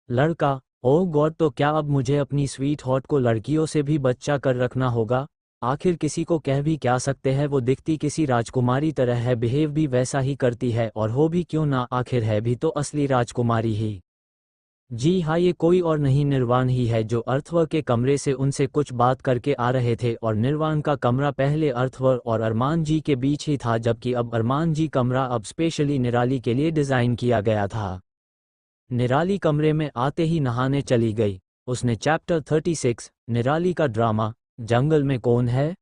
लड़का, ओह गॉड, तो क्या अब मुझे अपनी स्वीट हॉट को लड़कियों से भी बच्चा कर रखना होगा? आखिर किसी को कह भी क्या सकते हैं, वो दिखती किसी राजकुमारी तरह है, बिहेव भी वैसा ही करती है, और हो भी क्यों ना, आखिर है भी तो असली राजकुमारी ही। जी हाँ, ये कोई और नहीं, निर्वाण ही है, जो अर्थवर के कमरे से उनसे कुछ बात करके आ रहे थे। और निर्वाण का कमरा पहले अर्थवर और अरमान जी के बीच ही था, जबकि अब अरमान जी कमरा अब स्पेशली निराली के लिए डिज़ाइन किया गया था। निराली कमरे में आते ही नहाने चली गई। उसने चैप्टर 36 निराली का ड्रामा, जंगल में कौन है।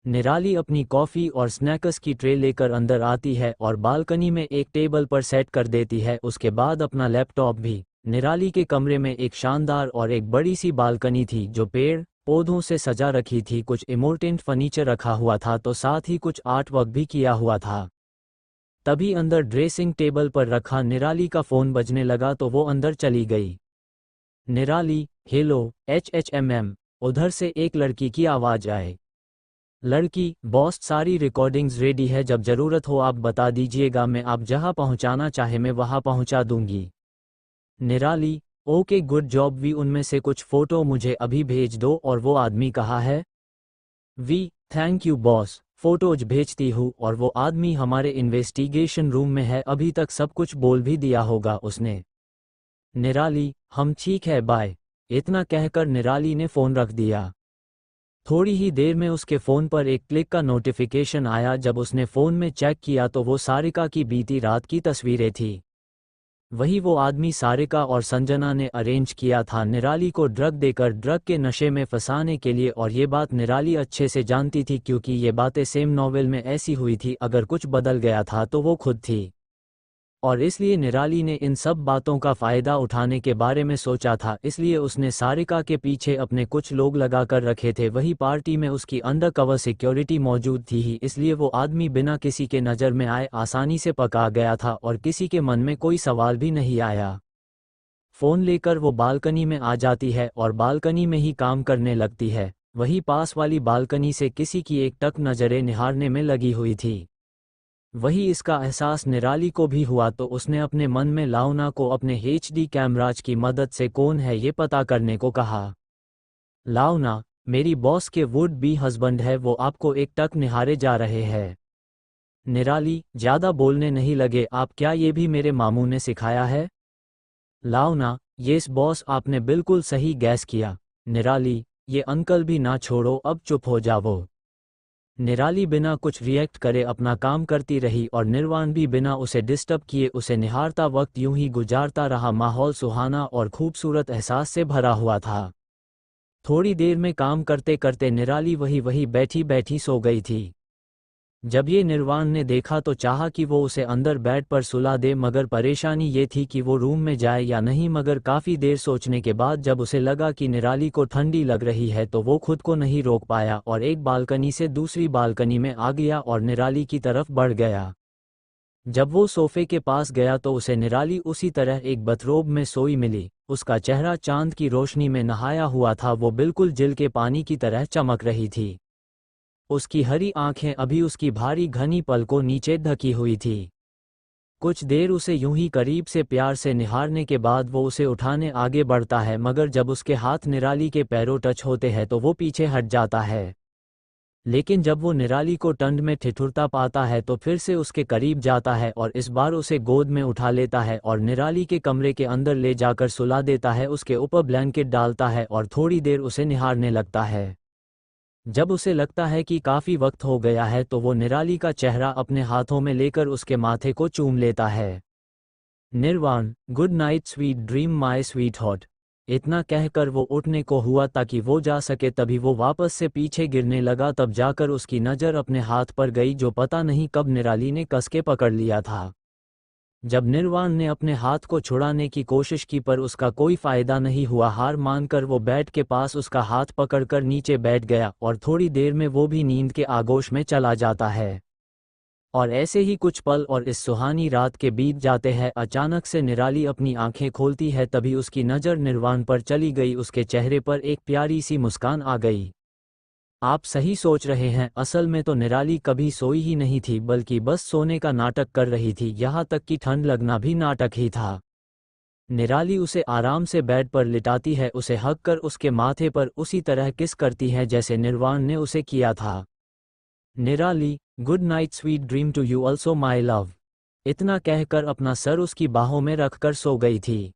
निराली अपनी कॉफ़ी और स्नैक्स की ट्रे लेकर अंदर आती है और बालकनी में एक टेबल पर सेट कर देती है, उसके बाद अपना लैपटॉप भी। निराली के कमरे में एक शानदार और एक बड़ी सी बालकनी थी जो पेड़ पौधों से सजा रखी थी। कुछ इमोर्टेंट फर्नीचर रखा हुआ था, तो साथ ही कुछ आर्ट वर्क भी किया हुआ था। तभी अंदर ड्रेसिंग टेबल पर रखा निराली का फ़ोन बजने लगा तो वो अंदर चली गई। निराली, हेलो, HHMM, उधर से एक लड़की की आवाज़ आए। लड़की, बॉस, सारी रिकॉर्डिंग्स रेडी है, जब ज़रूरत हो आप बता दीजिएगा, मैं आप जहां पहुंचाना चाहे मैं वहां पहुंचा दूंगी। निराली, ओके गुड जॉब वी, उनमें से कुछ फ़ोटो मुझे अभी भेज दो। और वो आदमी कहाँ है? वी, थैंक यू बॉस, फोटोज भेजती हूँ। और वो आदमी हमारे इन्वेस्टिगेशन रूम में है, अभी तक सब कुछ बोल भी दिया होगा उसने। निराली, हम ठीक है, बाय। इतना कहकर निराली ने फ़ोन रख दिया। थोड़ी ही देर में उसके फ़ोन पर एक क्लिक का नोटिफिकेशन आया। जब उसने फ़ोन में चेक किया तो वो सारिका की बीती रात की तस्वीरें थी। वही वो आदमी सारिका और संजना ने अरेंज किया था निराली को ड्रग देकर ड्रग के नशे में फंसाने के लिए। और ये बात निराली अच्छे से जानती थी, क्योंकि ये बातें सेम नॉवेल में ऐसी हुई थी। अगर कुछ बदल गया था तो वो खुद थी, और इसलिए निराली ने इन सब बातों का फ़ायदा उठाने के बारे में सोचा था। इसलिए उसने सारिका के पीछे अपने कुछ लोग लगा कर रखे थे। वही पार्टी में उसकी अंडर कवर सिक्योरिटी मौजूद थी ही, इसलिए वो आदमी बिना किसी के नज़र में आए आसानी से पका गया था और किसी के मन में कोई सवाल भी नहीं आया। फ़ोन लेकर वो बालकनी में आ जाती है और बालकनी में ही काम करने लगती है। वही पास वाली बालकनी से किसी की एक टक नज़रें निहारने में लगी हुई थी। वही इसका एहसास निराली को भी हुआ तो उसने अपने मन में लाउना को अपने HD कैमराज की मदद से कौन है ये पता करने को कहा। लाउना, मेरी बॉस के वुड बी हस्बैंड है, वो आपको एकटक निहारे जा रहे हैं। निराली, ज़्यादा बोलने नहीं लगे आप, क्या ये भी मेरे मामू ने सिखाया है? लाउना, येस बॉस, आपने बिल्कुल सही गैस किया। निराली, ये अंकल भी ना छोड़ो, अब चुप हो जाओ। निराली बिना कुछ रिएक्ट करे अपना काम करती रही और निर्वाण भी बिना उसे डिस्टर्ब किए उसे निहारता वक्त यूं ही गुजारता रहा। माहौल सुहाना और खूबसूरत एहसास से भरा हुआ था। थोड़ी देर में काम करते करते निराली वही बैठी बैठी सो गई थी। जब ये निर्वाण ने देखा तो चाहा कि वो उसे अंदर बेड पर सुला दे, मगर परेशानी ये थी कि वो रूम में जाए या नहीं। मगर काफ़ी देर सोचने के बाद जब उसे लगा कि निराली को ठंडी लग रही है तो वो खुद को नहीं रोक पाया और एक बालकनी से दूसरी बालकनी में आ गया और निराली की तरफ बढ़ गया। जब वो सोफे के पास गया तो उसे निराली उसी तरह एक बथरोब में सोई मिली। उसका चेहरा चांद की रोशनी में नहाया हुआ था, वो बिल्कुल जिल के पानी की तरह चमक रही थी। उसकी हरी आंखें अभी उसकी भारी घनी पलकों नीचे ढकी हुई थी। कुछ देर उसे यूं ही करीब से प्यार से निहारने के बाद वो उसे उठाने आगे बढ़ता है, मगर जब उसके हाथ निराली के पैरों टच होते हैं तो वो पीछे हट जाता है। लेकिन जब वो निराली को ठंड में ठिठुरता पाता है तो फिर से उसके करीब जाता है और इस बार उसे गोद में उठा लेता है और निराली के कमरे के अंदर ले जाकर सुला देता है। उसके ऊपर ब्लैंकेट डालता है और थोड़ी देर उसे निहारने लगता है। जब उसे लगता है कि काफ़ी वक्त हो गया है तो वो निराली का चेहरा अपने हाथों में लेकर उसके माथे को चूम लेता है। निर्वाण, good night sweet dream my sweet hot. इतना कहकर वो उठने को हुआ ताकि वो जा सके, तभी वो वापस से पीछे गिरने लगा। तब जाकर उसकी नज़र अपने हाथ पर गई जो पता नहीं कब निराली ने कस के पकड़ लिया था। जब निर्वाण ने अपने हाथ को छुड़ाने की कोशिश की पर उसका कोई फायदा नहीं हुआ। हार मानकर वो बेड के पास उसका हाथ पकड़कर नीचे बैठ गया और थोड़ी देर में वो भी नींद के आगोश में चला जाता है। और ऐसे ही कुछ पल और इस सुहानी रात के बीत जाते हैं। अचानक से निराली अपनी आंखें खोलती है, तभी उसकी नज़र निर्वाण पर चली गई। उसके चेहरे पर एक प्यारी सी मुस्कान आ गई। आप सही सोच रहे हैं, असल में तो निराली कभी सोई ही नहीं थी, बल्कि बस सोने का नाटक कर रही थी। यहाँ तक कि ठंड लगना भी नाटक ही था। निराली उसे आराम से बेड पर लिटाती है, उसे हक कर उसके माथे पर उसी तरह किस करती है जैसे निर्वाण ने उसे किया था। Nirali, good night sweet dream to you also my love. इतना कहकर अपना सर उसकी बाहों में रखकर सो गई थी।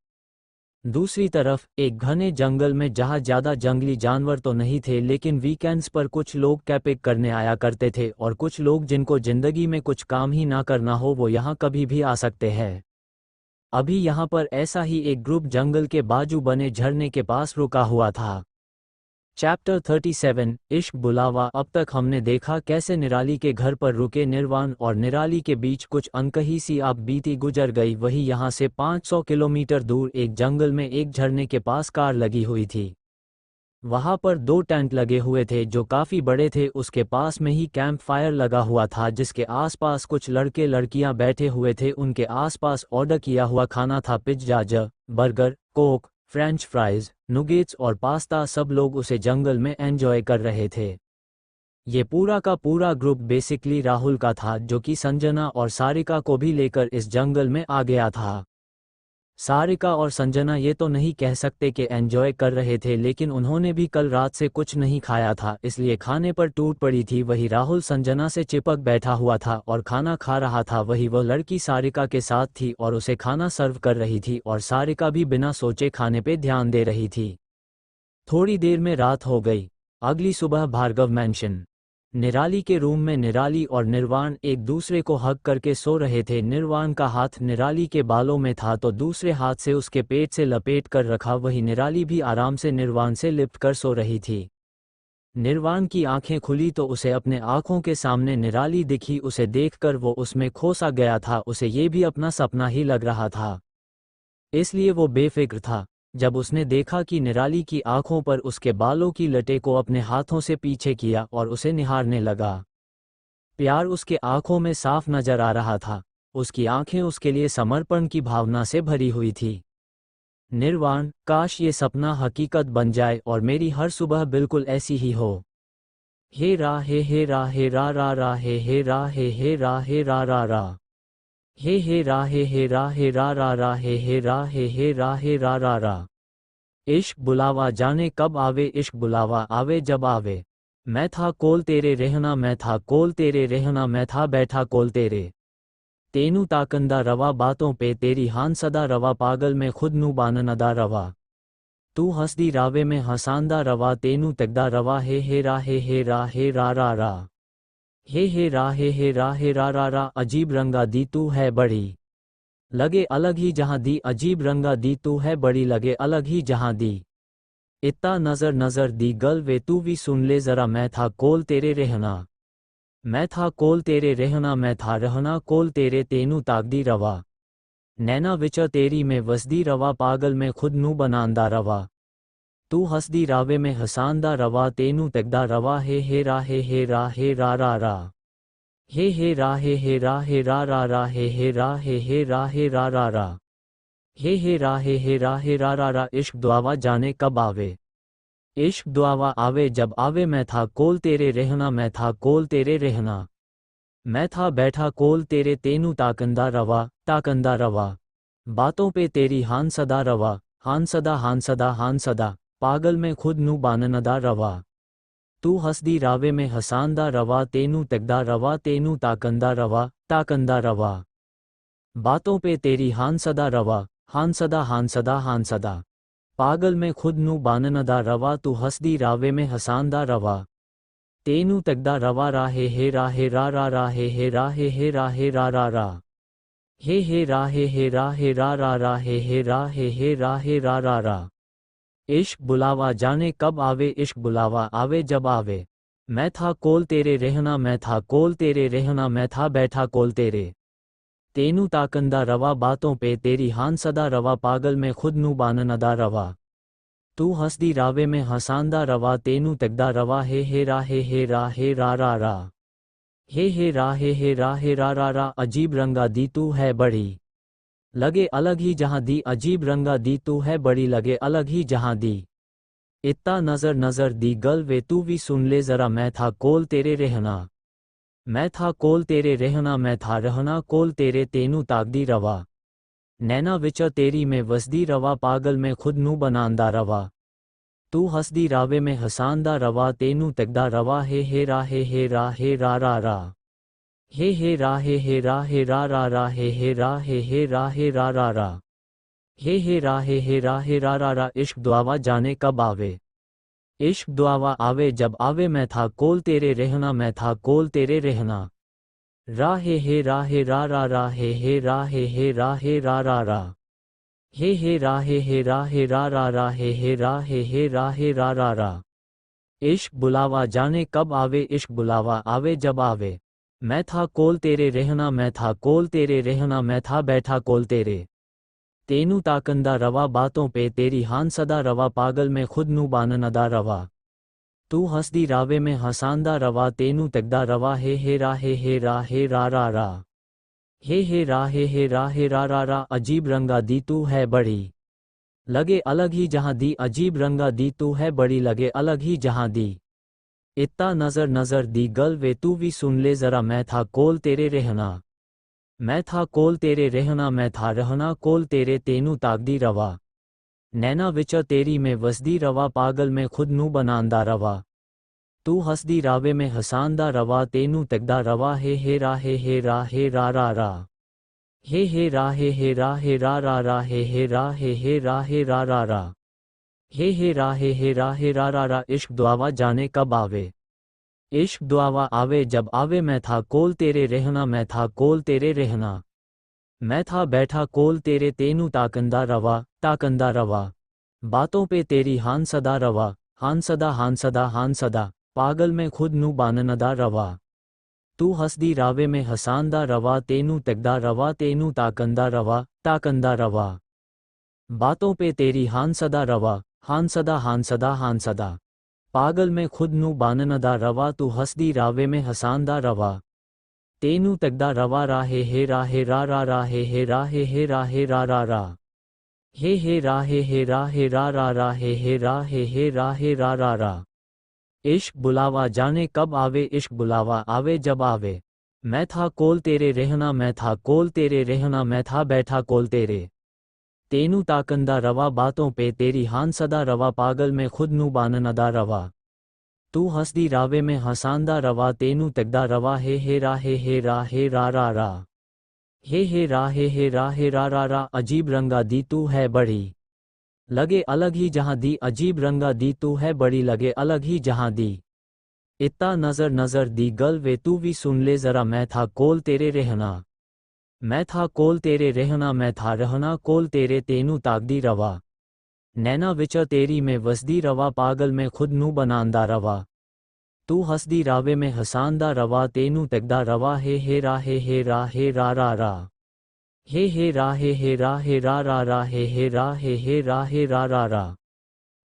दूसरी तरफ एक घने जंगल में जहाँ ज़्यादा जंगली जानवर तो नहीं थे, लेकिन वीकेंड्स पर कुछ लोग कैंपिंग करने आया करते थे और कुछ लोग जिनको जिंदगी में कुछ काम ही ना करना हो वो यहाँ कभी भी आ सकते हैं। अभी यहाँ पर ऐसा ही एक ग्रुप जंगल के बाजू बने झरने के पास रुका हुआ था। चैप्टर 37, इश्क बुलावा। अब तक हमने देखा कैसे निराली के घर पर रुके निर्वाण और निराली के बीच कुछ अनकही सी आप बीती गुजर गई। वही यहाँ से 500 किलोमीटर दूर एक जंगल में एक झरने के पास कार लगी हुई थी। वहाँ पर 2 टेंट लगे हुए थे जो काफ़ी बड़े थे। उसके पास में ही कैंप फायर लगा हुआ था जिसके आसपास कुछ लड़के लड़कियाँ बैठे हुए थे। उनके आसपास ऑर्डर किया हुआ खाना था, pizza, burger, Coke, french fries, nuggets और पास्ता। सब लोग उसे जंगल में एंजॉय कर रहे थे। ये पूरा का पूरा ग्रुप बेसिकली राहुल का था, जो कि संजना और सारिका को भी लेकर इस जंगल में आ गया था। सारिका और संजना ये तो नहीं कह सकते कि एंजॉय कर रहे थे, लेकिन उन्होंने भी कल रात से कुछ नहीं खाया था, इसलिए खाने पर टूट पड़ी थी। वही राहुल संजना से चिपक बैठा हुआ था और खाना खा रहा था। वही वह लड़की सारिका के साथ थी और उसे खाना सर्व कर रही थी और सारिका भी बिना सोचे खाने पे ध्यान दे रही थी। थोड़ी देर में रात हो गई। अगली सुबह भार्गव मैंशन निराली के रूम में निराली और निर्वाण एक दूसरे को हग करके सो रहे थे। निर्वाण का हाथ निराली के बालों में था तो दूसरे हाथ से उसके पेट से लपेट कर रखा। वही निराली भी आराम से निर्वाण से लिपट कर सो रही थी। निर्वाण की आंखें खुली तो उसे अपने आंखों के सामने निराली दिखी। उसे देखकर वो उसमें खो सा गया था। उसे ये भी अपना सपना ही लग रहा था, इसलिए वो बेफिक्र था। जब उसने देखा कि निराली की आंखों पर उसके बालों की लटे को अपने हाथों से पीछे किया और उसे निहारने लगा। प्यार उसके आंखों में साफ नजर आ रहा था। उसकी आंखें उसके लिए समर्पण की भावना से भरी हुई थी। निर्वाण, काश ये सपना हकीकत बन जाए और मेरी हर सुबह बिल्कुल ऐसी ही हो। हे रा हे रा रा हे रा हे रा हे रा हे रा हे रा। इश्क बुलावा जाने कब आवे, इश्क बुलावा आवे जब आवे। मैं था कोल तेरे रहना, मैं था कोल तेरे रहना, मैं था बैठा कोल तेरे। तेनू ताकंदा रवा बातों पे तेरी हान सदा रवा, पागल में खुद नू बाननदा रवा। तू हंसदी रावे में हसांदा रवा, तेनू तकदा रवा। हे रा रा हे रा। अजीब रंगा दी तू है बड़ी, लगे अलग ही जहां दी। अजीब रंगा दी तू है बड़ी, लगे अलग ही जहां दी। इत्ता नजर नजर दी गल वे तू भी सुन ले जरा। मैं था कोल तेरे रहना, मैं था कोल तेरे रहना, मैं था रहना कोल तेरे। तेनू ताकदी रवा, नैना विच तेरी में वसदी रवा, पागल में खुद नू बनांदा रवा। तू हंसदी रावे में हसांदा रवा, तेनू तकदा रवा। हे रा रा हे रा रा। हे रा। इश्क दुआवा जाने कब आवे, इश्क दुआवा आवे जब आवे। मैं था कोल तेरे रहना, मैं था कोल तेरे रहना, मैं था बैठा कोल तेरे। तेनू ताकंदा रवा, बातों पे तेरी हान सदा रवा। हान सदा, पागल में खुद नू बाननदा रवा। तू हंसदी रावे में हसांदा रवा, तेनू तकदा रवा। तेनू ताकंदा रवा, बातों पे तेरी हान सदा रवा। हान सदा, पागल में खुद नू बाननदा रवा। तू हंसदी रावे में हसांदा रवा, तेनू तकदा रवा। रा हे रा हे रा रा हे रा रा हे रा रा। इश्क बुलावा जाने कब आवे, इश्क बुलावा आवे जब आवे। मैं था कोल तेरे रहना, मैं था कोल तेरे रहना, मैं था बैठा कोल तेरे। तेनू ताकंदा रवा बातों पे तेरी हान सदा रवा, पागल में खुद नू बाननदा रवा। तू हंसदी रावे में हसांदा रवा, तेनू तकदा रवा। हे रा रा। अजीब रंगा दी तू है बड़ी, लगे अलग ही जहां दी। अजीब रंगा दी तू है बड़ी, लगे अलग ही जहां दी। इत्ता नजर नजर दी गल वे तू भी सुन ले जरा। मैं था कोल तेरे रहना, मैं था कोल तेरे रहना, मैं था रहना कोल तेरे। तेनू ताकदी रवा, नैना विच तेरी में वसदी रवा, पागल में खुद नू बनांदा रवा। तू हंसदी रावे में हसांदा रवा, तेनू तकदा रवा। हे रा रा हे रा हे रा। इश्क दुआवा जाने कब आवे, इश्क दुआवा आवे जब आवे। मैं था कोल तेरे रहना, मैं था कोल तेरे रहना। रा हे रा रा हे रा रा हे रा रा हे रा। इश्क बुलावा जाने कब आवे, इश्क बुलावा आवे जब आवे। मैं था कोल तेरे रहना, मैं था कोल तेरे रहना, मैं था बैठा कोल तेरे। तेनू ताकंदा रवा बातों पे तेरी हान सदा रवा, पागल में खुद नू बाननदा रवा। तू हंसदी रावे में हसांदा रवा, तेनू तकदा रवा। हे रा रा हे रा। अजीब रंगा दी तू है बड़ी, लगे अलग ही जहां दी। अजीब रंगा दी तू है बड़ी, लगे अलग ही जहां दी। इत्ता नजर नजर दी गल वे तू भी सुन ले जरा। मैं था कोल तेरे रहना, मैं था कोल तेरे रहना, मैं था रहना कोल तेरे। तेनू ताकदी रवा, नैना विच तेरी में वसदी रवा, पागल में खुद नू बनांदा रवा। तू हंसदी रावे में हसांदा रवा, तेनू तकदा रवा। हे रा रा हे रा रा। इश्क दुआवा जाने कब आवे, इश्क दुआवा आवे जब आवे। मैं था कोल तेरे रहना, मैं था कोल तेरे रहना, मैं था बैठा कोल तेरे। तेनू ताकंदा रवा, बातों पे तेरी हान सदा रवा। हान सदा, पागल में खुद नू बाननदा रवा। तू हंसदी रावे में हसांदा रवा, तेनू तकदा रवा। तेनू ताकंदा रवा, बातों पे तेरी हान सदा रवा। हान सदा, पागल में खुद नू बाननदा रवा। तू हंसदी रावे में हसांदा रवा, तेनू तकदा रवा। रा हे रा हे रा हे रा रा इश्क बुलावा जाने कब आवे, इश्क बुलावा आवे जब आवे। मैं था कोल तेरे रहना, मैं था कोल तेरे रहना, मैं था बैठा कोल तेरे। तेनू ताकंदा रवा बातों पे तेरी हान सदा रवा, पागल में खुद नू बाननदा रवा। तू हंसदी रावे में हसांदा रवा, तेनू तकदा रवा, हे रा हे रा हे रा रा रा। हे रा हे रा हे रा रा रा। अजीब रंगा दी तू है बड़ी, लगे अलग ही जहां दी। अजीब रंगा दी तू है बड़ी, लगे अलग ही जहां दी। इत्ता नजर नजर दी गल वे तू भी सुन ले जरा, मैं था कोल तेरे रहना, मैं था कोल तेरे रहना, मैं था रहना कोल तेरे। तेनू ताकदी रवा, नैना विच तेरी में वसदी रवा, पागल में खुद नू बनांदा रवा। तू हंसदी रावे में हसांदा रवा, तेनू तकदा रवा, हे रा हे रा हे रा रा रा। हे रा हे रा हे रा रा रा। हे रा हे रा हे रा रा रा।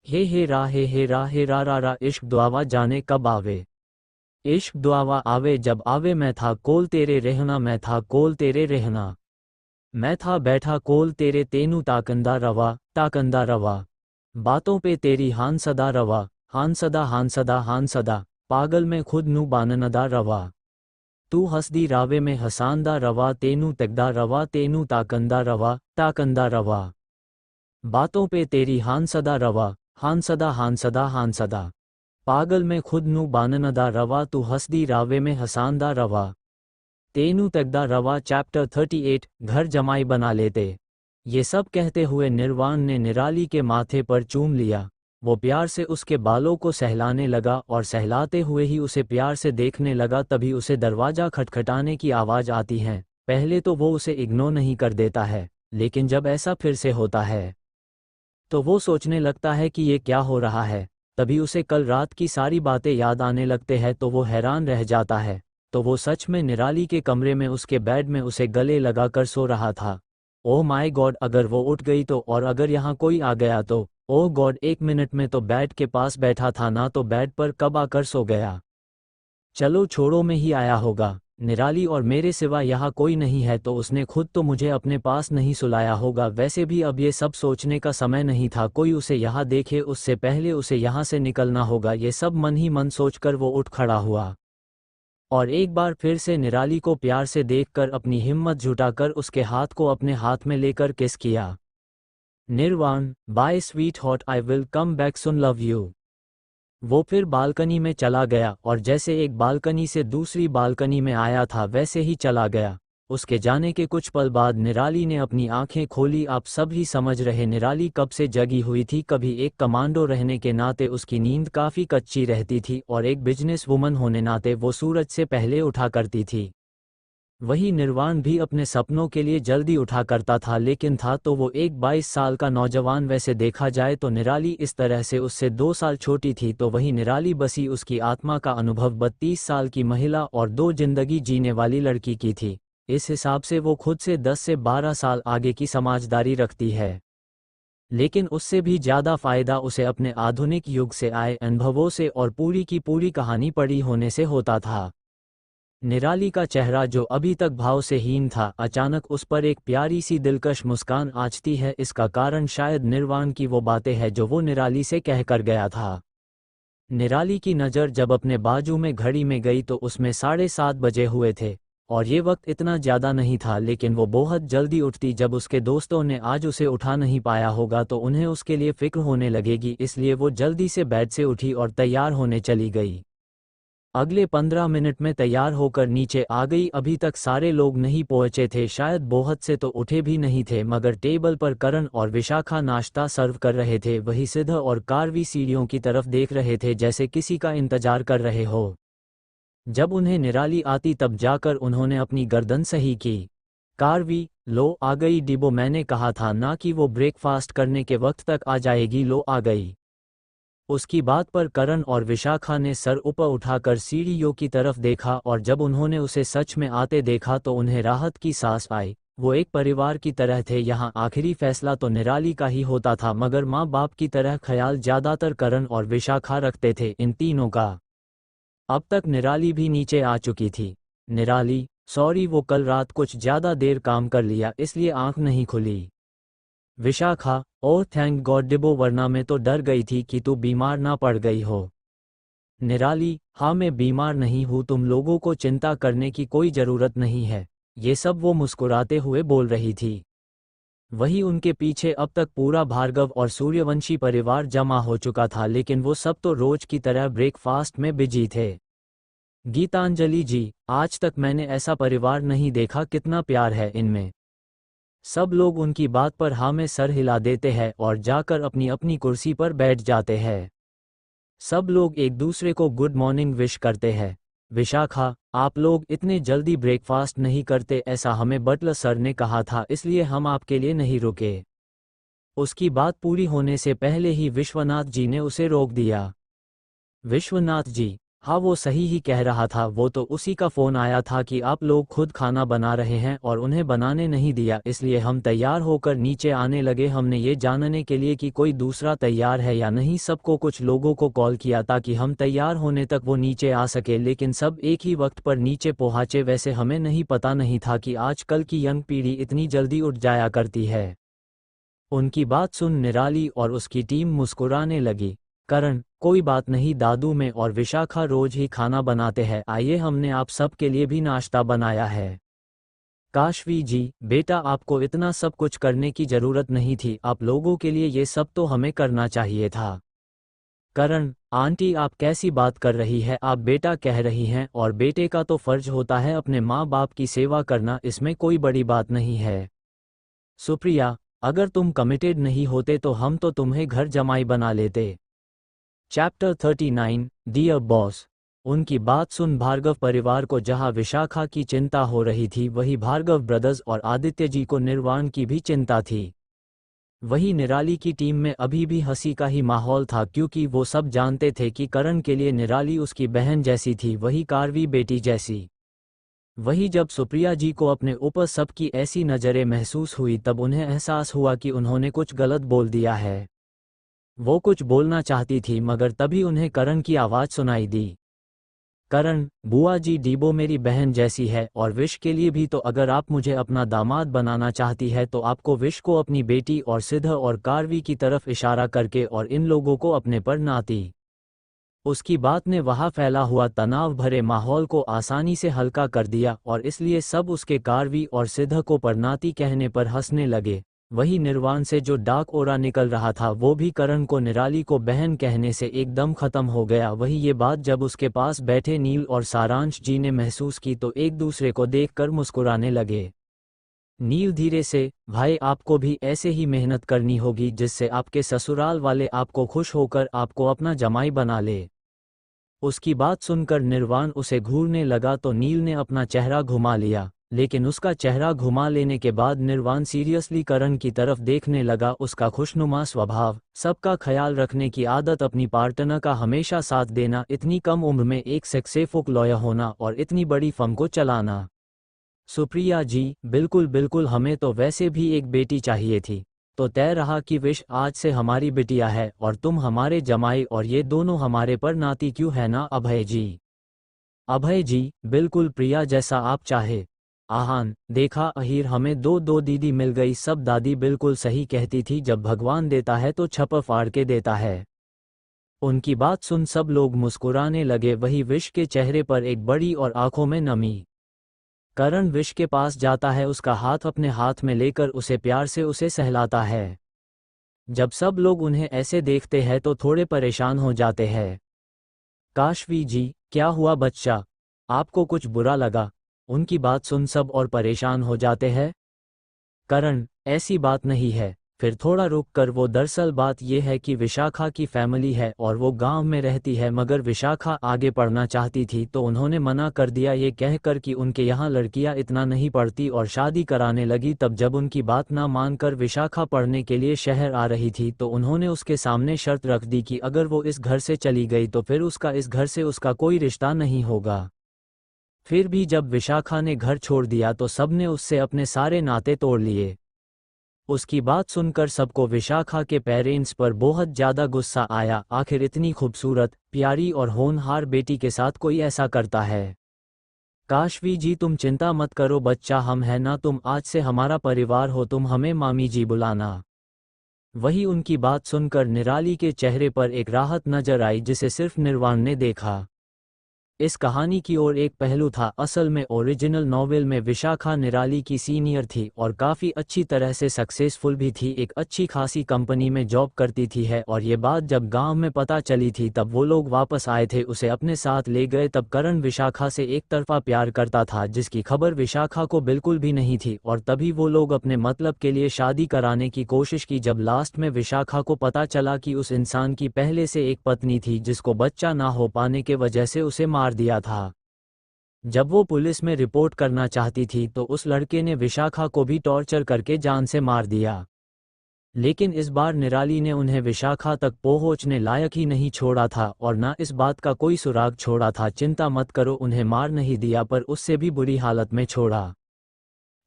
हे रा हे रा हे रा रा रा। इश्क दुआवा जाने कब आवे, इश्क दुआवा आवे जब आवे। मैं था कोल तेरे रहना, मैं था कोल तेरे रहना। मैं था बैठा कोल तेरे, तेनू ताकंदा रवा, ताकंदा रवा। बातों पे तेरी हान सदा रवा, हान सदा हान सदा हान सदा। पागल में खुद नू बाननदा रवा। तू हंसदी रावे में हसांदा रवा, तेनू तकदा रवा, तेनू ताकंदा रवा, ताकंदा रवा। बातों पे तेरी हान सदा रवा, हान सदा हान सदा हान सदा। पागल में खुद नू बाननदा रवा, तू हंसदी रावे में हसांदा रवा, तेनू तकदा रवा। चैप्टर 38 घर जमाई बना लेते। ये सब कहते हुए निर्वाण ने निराली के माथे पर चूम लिया। वो प्यार से उसके बालों को सहलाने लगा और सहलाते हुए ही उसे प्यार से देखने लगा। तभी उसे दरवाज़ा खटखटाने की आवाज़ आती है। पहले तो वो उसे इग्नोर नहीं कर देता है, लेकिन जब ऐसा फिर से होता है तो वो सोचने लगता है कि ये क्या हो रहा है। तभी उसे कल रात की सारी बातें याद आने लगते हैं तो वो हैरान रह जाता है। तो वो सच में निराली के कमरे में उसके बेड में उसे गले लगाकर सो रहा था। ओह माय गॉड, अगर वो उठ गई तो, और अगर यहाँ कोई आ गया तो। ओह गॉड, 1 मिनट में तो बेड के पास बैठा था ना, तो बेड पर कब आकर सो गया। चलो छोड़ो, में ही आया होगा। निराली और मेरे सिवा यहाँ कोई नहीं है तो उसने खुद तो मुझे अपने पास नहीं सुलाया होगा। वैसे भी अब ये सब सोचने का समय नहीं था, कोई उसे यहाँ देखे उससे पहले उसे यहाँ से निकलना होगा। ये सब मन ही मन सोचकर वो उठ खड़ा हुआ और एक बार फिर से निराली को प्यार से देखकर अपनी हिम्मत जुटाकर उसके हाथ को अपने हाथ में लेकर किस किया। Nirvan, bye sweetheart, I will come back soon, love you. वो फिर बालकनी में चला गया और जैसे एक बालकनी से दूसरी बालकनी में आया था वैसे ही चला गया। उसके जाने के कुछ पल बाद निराली ने अपनी आंखें खोली। आप सब ही समझ रहे निराली कब से जगी हुई थी। कभी एक कमांडो रहने के नाते उसकी नींद काफ़ी कच्ची रहती थी और एक बिजनेस वुमन होने नाते वो सूरज से पहले उठा करती थी। वही निर्वाण भी अपने सपनों के लिए जल्दी उठा करता था, लेकिन था तो वो एक 22 साल का नौजवान। वैसे देखा जाए तो निराली इस तरह से उससे 2 साल छोटी थी, तो वही निराली बसी उसकी आत्मा का अनुभव 32 साल की महिला और 2 जिंदगी जीने वाली लड़की की थी। इस हिसाब से वो खुद से 10 से 12 साल आगे की समझदारी रखती है, लेकिन उससे भी ज़्यादा फायदा उसे अपने आधुनिक युग से आए अनुभवों से और पूरी की पूरी कहानी पढ़ी होने से होता था। निराली का चेहरा जो अभी तक भाव से हीन था, अचानक उस पर एक प्यारी सी दिलकश मुस्कान आँचती है। इसका कारण शायद निर्वाण की वो बातें हैं जो वो निराली से कह कर गया था। निराली की नज़र जब अपने बाजू में घड़ी में गई तो उसमें 7:30 बजे हुए थे और ये वक्त इतना ज़्यादा नहीं था, लेकिन वो बहुत जल्दी उठती। जब उसके दोस्तों ने आज उसे उठा नहीं पाया होगा तो उन्हें उसके लिए फिक्र होने लगेगी, इसलिए वो जल्दी से बेड से उठी और तैयार होने चली गई। अगले 15 मिनट में तैयार होकर नीचे आ गई। अभी तक सारे लोग नहीं पहुंचे थे, शायद बहुत से तो उठे भी नहीं थे, मगर टेबल पर करण और विशाखा नाश्ता सर्व कर रहे थे। वही सिद्ध और कारवी सीढ़ियों की तरफ देख रहे थे जैसे किसी का इंतजार कर रहे हो। जब उन्हें निराली आती तब जाकर उन्होंने अपनी गर्दन सही की। कारवी, लो आ गई डिबो, मैंने कहा था ना कि वो ब्रेकफास्ट करने के वक्त तक आ जाएगी, लो आ गई। उसकी बात पर करण और विशाखा ने सर ऊपर उठाकर सीढ़ियों की तरफ देखा और जब उन्होंने उसे सच में आते देखा तो उन्हें राहत की सांस आई। वो एक परिवार की तरह थे। यहाँ आखिरी फैसला तो निराली का ही होता था, मगर माँ बाप की तरह ख्याल ज़्यादातर करण और विशाखा रखते थे इन तीनों का। अब तक निराली भी नीचे आ चुकी थी। निराली, सॉरी, वो कल रात कुछ ज़्यादा देर काम कर लिया इसलिए आँख नहीं खुली। विशाखा, ओह थैंक गॉड डिबो, वरना मैं तो डर गई थी कि तू बीमार ना पड़ गई हो। निराली, हाँ मैं बीमार नहीं हूँ, तुम लोगों को चिंता करने की कोई ज़रूरत नहीं है। ये सब वो मुस्कुराते हुए बोल रही थी। वही उनके पीछे अब तक पूरा भार्गव और सूर्यवंशी परिवार जमा हो चुका था, लेकिन वो सब तो रोज की तरह ब्रेकफास्ट में बिजी थे। गीतांजलि जी, आज तक मैंने ऐसा परिवार नहीं देखा, कितना प्यार है इनमें। सब लोग उनकी बात पर हाँ में सर हिला देते हैं और जाकर अपनी अपनी कुर्सी पर बैठ जाते हैं। सब लोग एक दूसरे को गुड मॉर्निंग विश करते हैं। विशाखा, आप लोग इतने जल्दी ब्रेकफास्ट नहीं करते, ऐसा हमें बटलर सर ने कहा था, इसलिए हम आपके लिए नहीं रुके। उसकी बात पूरी होने से पहले ही विश्वनाथ जी ने उसे रोक दिया। विश्वनाथ जी, हाँ वो सही ही कह रहा था, वो तो उसी का फ़ोन आया था कि आप लोग खुद खाना बना रहे हैं और उन्हें बनाने नहीं दिया, इसलिए हम तैयार होकर नीचे आने लगे। हमने ये जानने के लिए कि कोई दूसरा तैयार है या नहीं, सबको कुछ लोगों को कॉल किया ताकि हम तैयार होने तक वो नीचे आ सके, लेकिन सब एक ही वक्त पर नीचे पहुँचे। वैसे हमें नहीं पता नहीं था कि आजकल की यंग पीढ़ी इतनी जल्दी उठ जाया करती है। उनकी बात सुन निराली और उसकी टीम मुस्कुराने लगी। करण, कोई बात नहीं दादू, मैं और विशाखा रोज ही खाना बनाते हैं, आइए हमने आप सब के लिए भी नाश्ता बनाया है। काशवी जी, बेटा आपको इतना सब कुछ करने की जरूरत नहीं थी, आप लोगों के लिए ये सब तो हमें करना चाहिए था। करण, आंटी आप कैसी बात कर रही है, आप बेटा कह रही हैं, और बेटे का तो फर्ज होता है अपने माँ बाप की सेवा करना, इसमें कोई बड़ी बात नहीं है। सुप्रिया, अगर तुम कमिटेड नहीं होते तो हम तो तुम्हें घर जमाई बना लेते। Chapter 39, dear boss. उनकी बात सुन भार्गव परिवार को जहां विशाखा की चिंता हो रही थी, वही भार्गव ब्रदर्स और आदित्य जी को निर्वाण की भी चिंता थी। वही निराली की टीम में अभी भी हंसी का ही माहौल था, क्योंकि वो सब जानते थे कि करण के लिए निराली उसकी बहन जैसी थी, वही कारवी बेटी जैसी। वही जब सुप्रिया जी को अपने ऊपर सबकी ऐसी नज़रें महसूस हुई, तब उन्हें एहसास हुआ कि उन्होंने कुछ गलत बोल दिया है। वो कुछ बोलना चाहती थी, मगर तभी उन्हें करण की आवाज़ सुनाई दी। करण, बुआ जी डीबो मेरी बहन जैसी है, और विश के लिए भी, तो अगर आप मुझे अपना दामाद बनाना चाहती है तो आपको विश को अपनी बेटी और सिद्ध और कारवी की तरफ इशारा करके और इन लोगों को अपने पर नाती। उसकी बात ने वहाँ फैला हुआ तनाव भरे माहौल को आसानी से हल्का कर दिया, और इसलिए सब उसके कारवी और सिद्ध को परनाती कहने पर हंसने लगे। वही निर्वाण से जो डाक ओरा निकल रहा था, वो भी करण को निराली को बहन कहने से एकदम खत्म हो गया। वही ये बात जब उसके पास बैठे नील और सारांश जी ने महसूस की, तो एक दूसरे को देखकर मुस्कुराने लगे। नील धीरे से, भाई आपको भी ऐसे ही मेहनत करनी होगी जिससे आपके ससुराल वाले आपको खुश होकर आपको अपना जमाई बना ले। उसकी बात सुनकर निर्वाण उसे घूरने लगा, तो नील ने अपना चेहरा घुमा लिया, लेकिन उसका चेहरा घुमा लेने के बाद निर्वाण सीरियसली करण की तरफ देखने लगा। उसका खुशनुमा स्वभाव, सबका ख्याल रखने की आदत, अपनी पार्टनर का हमेशा साथ देना, इतनी कम उम्र में एक सक्सेसफुल लॉयर होना और इतनी बड़ी फर्म को चलाना। सुप्रिया जी, बिल्कुल बिल्कुल, हमें तो वैसे भी एक बेटी चाहिए थी, तो तय रहा कि विश आज से हमारी बिटिया है और तुम हमारे जमाई, और ये दोनों हमारे पर नाती, क्यों है ना अभय जी? अभय जी, बिल्कुल प्रिया, जैसा आप चाहे। आहान, देखा अहीर, हमें दो दो दीदी मिल गई। सब दादी बिल्कुल सही कहती थी, जब भगवान देता है तो छप्पर फाड़ के देता है। उनकी बात सुन सब लोग मुस्कुराने लगे। वही विश के चेहरे पर एक बड़ी और आंखों में नमी। करण विश के पास जाता है, उसका हाथ अपने हाथ में लेकर उसे प्यार से उसे सहलाता है। जब सब लोग उन्हें ऐसे देखते हैं तो थोड़े परेशान हो जाते हैं। काशवी जी, क्या हुआ बच्चा, आपको कुछ बुरा लगा? उनकी बात सुन सब और परेशान हो जाते हैं। करण, ऐसी बात नहीं है। फिर थोड़ा रुक कर, वो दरअसल बात यह है कि विशाखा की फैमिली है और वो गांव में रहती है, मगर विशाखा आगे पढ़ना चाहती थी तो उन्होंने मना कर दिया, ये कहकर कि उनके यहाँ लड़कियां इतना नहीं पढ़ती, और शादी कराने लगी। तब जब उनकी बात ना मानकर विशाखा पढ़ने के लिए शहर आ रही थी, तो उन्होंने उसके सामने शर्त रख दी कि अगर वो इस घर से चली गई तो फिर उसका इस घर से उसका कोई रिश्ता नहीं होगा। फिर भी जब विशाखा ने घर छोड़ दिया तो सबने उससे अपने सारे नाते तोड़ लिए। उसकी बात सुनकर सबको विशाखा के पेरेंट्स पर बहुत ज़्यादा गुस्सा आया। आखिर इतनी खूबसूरत, प्यारी और होनहार बेटी के साथ कोई ऐसा करता है? काशवी जी, तुम चिंता मत करो बच्चा, हम है ना, तुम आज से हमारा परिवार हो, तुम हमें मामी जी बुलाना। वही उनकी बात सुनकर निराली के चेहरे पर एक राहत नजर आई जिसे सिर्फ निर्वाण ने देखा। इस कहानी की ओर एक पहलू था। असल में ओरिजिनल नॉवेल में विशाखा निराली की सीनियर थी और काफ़ी अच्छी तरह से सक्सेसफुल भी थी, एक अच्छी खासी कंपनी में जॉब करती थी है। और ये बात जब गांव में पता चली थी तब वो लोग वापस आए थे, उसे अपने साथ ले गए। तब करण विशाखा से एक तरफा प्यार करता था जिसकी खबर विशाखा को बिल्कुल भी नहीं थी, और तभी वो लोग अपने मतलब के लिए शादी कराने की कोशिश की। जब लास्ट में विशाखा को पता चला कि उस इंसान की पहले से एक पत्नी थी जिसको बच्चा ना हो पाने के वजह से उसे मार दिया था। जब वो पुलिस में रिपोर्ट करना चाहती थी तो उस लड़के ने विशाखा को भी टॉर्चर करके जान से मार दिया। लेकिन इस बार निराली ने उन्हें विशाखा तक पहुंचने लायक ही नहीं छोड़ा था और ना इस बात का कोई सुराग छोड़ा था। चिंता मत करो, उन्हें मार नहीं दिया पर उससे भी बुरी हालत में छोड़ा।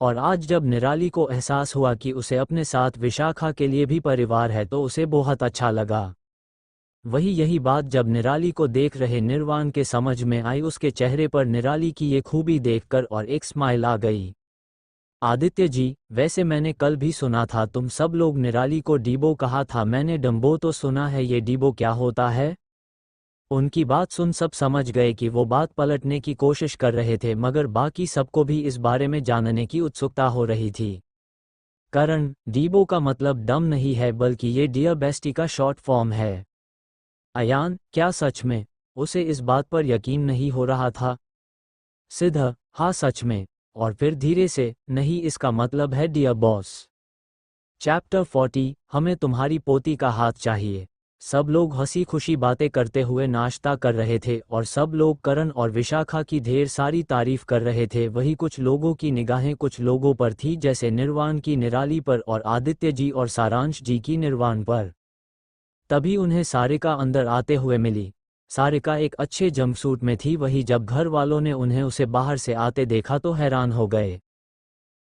और आज जब निराली को एहसास हुआ कि उसे अपने साथ विशाखा के लिए भी परिवार है तो उसे बहुत अच्छा लगा। यही बात जब निराली को देख रहे निर्वाण के समझ में आई। उसके चेहरे पर निराली की ये खूबी देखकर और एक स्माइल आ गई। आदित्य जी, वैसे मैंने कल भी सुना था तुम सब लोग निराली को डीबो कहा था। मैंने डम्बो तो सुना है, ये डीबो क्या होता है? उनकी बात सुन सब समझ गए कि वो बात पलटने की कोशिश कर रहे थे, मगर बाकी सबको भी इस बारे में जानने की उत्सुकता हो रही थी। करण, डीबो का मतलब डम नहीं है बल्कि ये डियर बेस्टी का शॉर्ट फॉर्म है। अयान, क्या सच में? उसे इस बात पर यकीन नहीं हो रहा था। सिद्ध, हाँ सच में। और फिर धीरे से, नहीं इसका मतलब है डियर बॉस। चैप्टर 40, हमें तुम्हारी पोती का हाथ चाहिए। सब लोग हंसी खुशी बातें करते हुए नाश्ता कर रहे थे और सब लोग करण और विशाखा की ढेर सारी तारीफ कर रहे थे। वही कुछ लोगों की निगाहें कुछ लोगों पर थी, जैसे निर्वाण की निराली पर और आदित्य जी और सारांश जी की निर्वाण पर। तभी उन्हें सारिका अंदर आते हुए मिली। सारिका एक अच्छे जंपसूट में थी। वही जब घर वालों ने उन्हें उसे बाहर से आते देखा तो हैरान हो गए।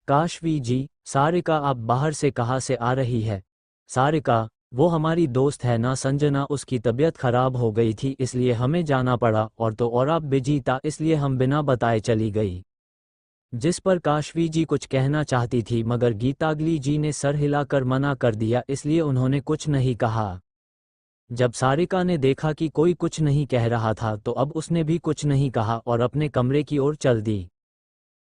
काशवी जी, सारिका आप बाहर से कहाँ से आ रही है? सारिका, वो हमारी दोस्त है ना संजना, उसकी तबीयत खराब हो गई थी इसलिए हमें जाना पड़ा, और तो और आप बिजी था इसलिए हम बिना बताए चली गई। जिस पर काशवी जी कुछ कहना चाहती थी मगर गीतागली जी ने सर हिलाकर मना कर दिया, इसलिए उन्होंने कुछ नहीं कहा। जब सारिका ने देखा कि कोई कुछ नहीं कह रहा था तो अब उसने भी कुछ नहीं कहा और अपने कमरे की ओर चल दी।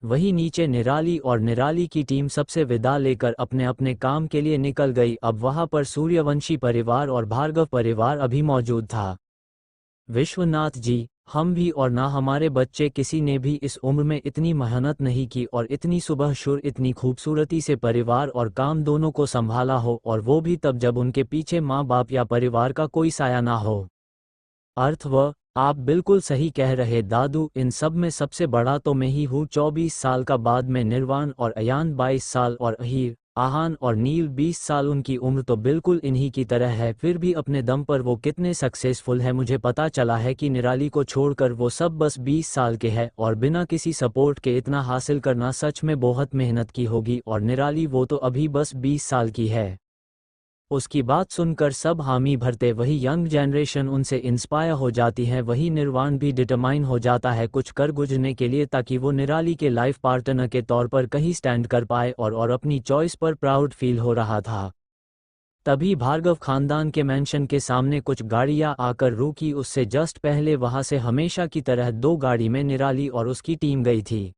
वहीं नीचे निराली और निराली की टीम सबसे विदा लेकर अपने अपने काम के लिए निकल गई। अब वहां पर सूर्यवंशी परिवार और भार्गव परिवार अभी मौजूद था। विश्वनाथ जी, हम भी और ना हमारे बच्चे किसी ने भी इस उम्र में इतनी मेहनत नहीं की और इतनी सुबह शुरू इतनी खूबसूरती से परिवार और काम दोनों को संभाला हो, और वो भी तब जब उनके पीछे माँ बाप या परिवार का कोई साया ना हो। आप बिल्कुल सही कह रहे दादू, इन सब में सबसे बड़ा तो मैं ही हूँ। 24 साल का बाद में निर्वाण और अयान 22 साल और अहीर, आहान और नील 20 साल। उनकी उम्र तो बिल्कुल इन्हीं की तरह है, फिर भी अपने दम पर वो कितने सक्सेसफुल है। मुझे पता चला है कि निराली को छोड़कर वो सब बस 20 साल के हैं और बिना किसी सपोर्ट के इतना हासिल करना सच में बहुत मेहनत की होगी। और निराली वो तो अभी बस 20 साल की है। उसकी बात सुनकर सब हामी भरते। वही यंग जनरेशन उनसे इंस्पायर हो जाती है। वही निर्वाण भी डिटरमाइन हो जाता है कुछ कर गुजरने के लिए ताकि वो निराली के लाइफ पार्टनर के तौर पर कहीं स्टैंड कर पाए, और अपनी चॉइस पर प्राउड फील हो रहा था। तभी भार्गव खानदान के मेंशन के सामने कुछ गाड़ियां आकर रुकी। उससे जस्ट पहले वहां से हमेशा की तरह 2 गाड़ी में निराली और उसकी टीम गई थी।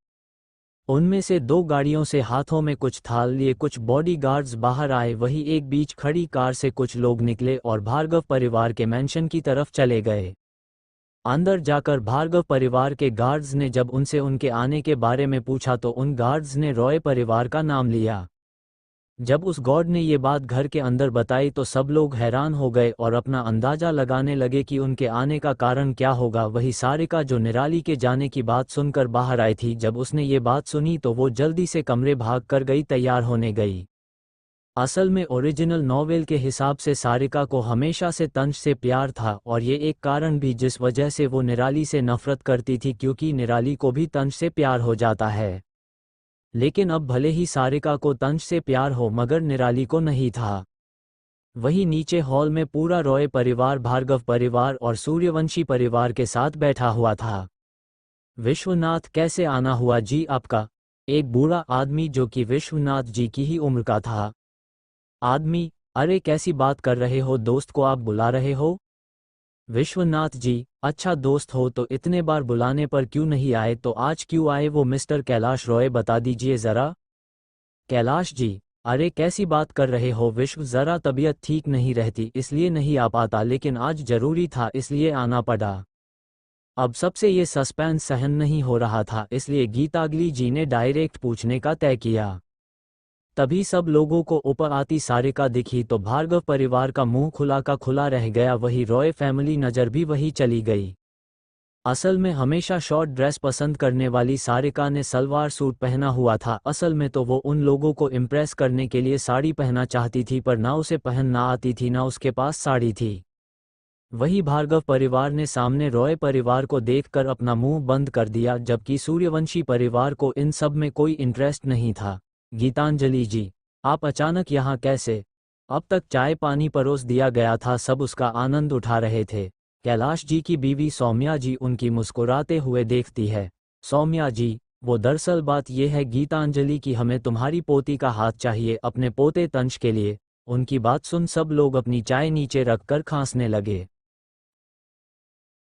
उनमें से 2 गाड़ियों से हाथों में कुछ थाल लिए कुछ बॉडीगार्ड्स बाहर आए। वही एक बीच खड़ी कार से कुछ लोग निकले और भार्गव परिवार के मेंशन की तरफ चले गए। अंदर जाकर भार्गव परिवार के गार्ड्स ने जब उनसे उनके आने के बारे में पूछा तो उन गार्ड्स ने रॉय परिवार का नाम लिया। जब उस गॉड ने ये बात घर के अंदर बताई तो सब लोग हैरान हो गए और अपना अंदाजा लगाने लगे कि उनके आने का कारण क्या होगा। वही सारिका जो निराली के जाने की बात सुनकर बाहर आई थी, जब उसने ये बात सुनी तो वो जल्दी से कमरे भाग कर गई, तैयार होने गई। असल में ओरिजिनल नॉवेल के हिसाब से सारिका को हमेशा से तंज से प्यार था, और ये एक कारण भी जिस वजह से वो निराली से नफरत करती थी, क्योंकि निराली को भी तंज से प्यार हो जाता है। लेकिन अब भले ही सारिका को तंज से प्यार हो मगर निराली को नहीं था। वही नीचे हॉल में पूरा रॉय परिवार, भार्गव परिवार और सूर्यवंशी परिवार के साथ बैठा हुआ था। विश्वनाथ, कैसे आना हुआ जी आपका? एक बूढ़ा आदमी जो कि विश्वनाथ जी की ही उम्र का था। आदमी, अरे कैसी बात कर रहे हो, दोस्त को आप बुला रहे हो? विश्वनाथ जी, अच्छा दोस्त हो तो इतने बार बुलाने पर क्यों नहीं आए, तो आज क्यों आए वो मिस्टर कैलाश रॉय, बता दीजिए ज़रा। कैलाश जी, अरे कैसी बात कर रहे हो विश्व, ज़रा तबीयत ठीक नहीं रहती इसलिए नहीं आ पाता, लेकिन आज ज़रूरी था इसलिए आना पड़ा। अब सबसे ये सस्पेंस सहन नहीं हो रहा था, इसलिए गीतांजलि जी ने डायरेक्ट पूछने का तय किया। तभी सब लोगों को ऊपर आती सारिका दिखी तो भार्गव परिवार का मुंह खुला का खुला रह गया, वही रॉय फैमिली नज़र भी वही चली गई। असल में हमेशा शॉर्ट ड्रेस पसंद करने वाली सारिका ने सलवार सूट पहना हुआ था। असल में तो वो उन लोगों को इम्प्रेस करने के लिए साड़ी पहनना चाहती थी, पर ना उसे पहनना आती थी ना उसके पास साड़ी थी। वही भार्गव परिवार ने सामने रॉय परिवार को देखकर अपना मुंह बंद कर दिया, जबकि सूर्यवंशी परिवार को इन सब में कोई इंटरेस्ट नहीं था। गीतांजलि जी, आप अचानक यहाँ कैसे? अब तक चाय पानी परोस दिया गया था, सब उसका आनंद उठा रहे थे। कैलाश जी की बीवी सौम्या जी उनकी मुस्कुराते हुए देखती है। सौम्या जी, वो दरअसल बात ये है गीतांजलि कि हमें तुम्हारी पोती का हाथ चाहिए अपने पोते तंश के लिए। उनकी बात सुन सब लोग अपनी चाय नीचे रखकर खांसने लगे।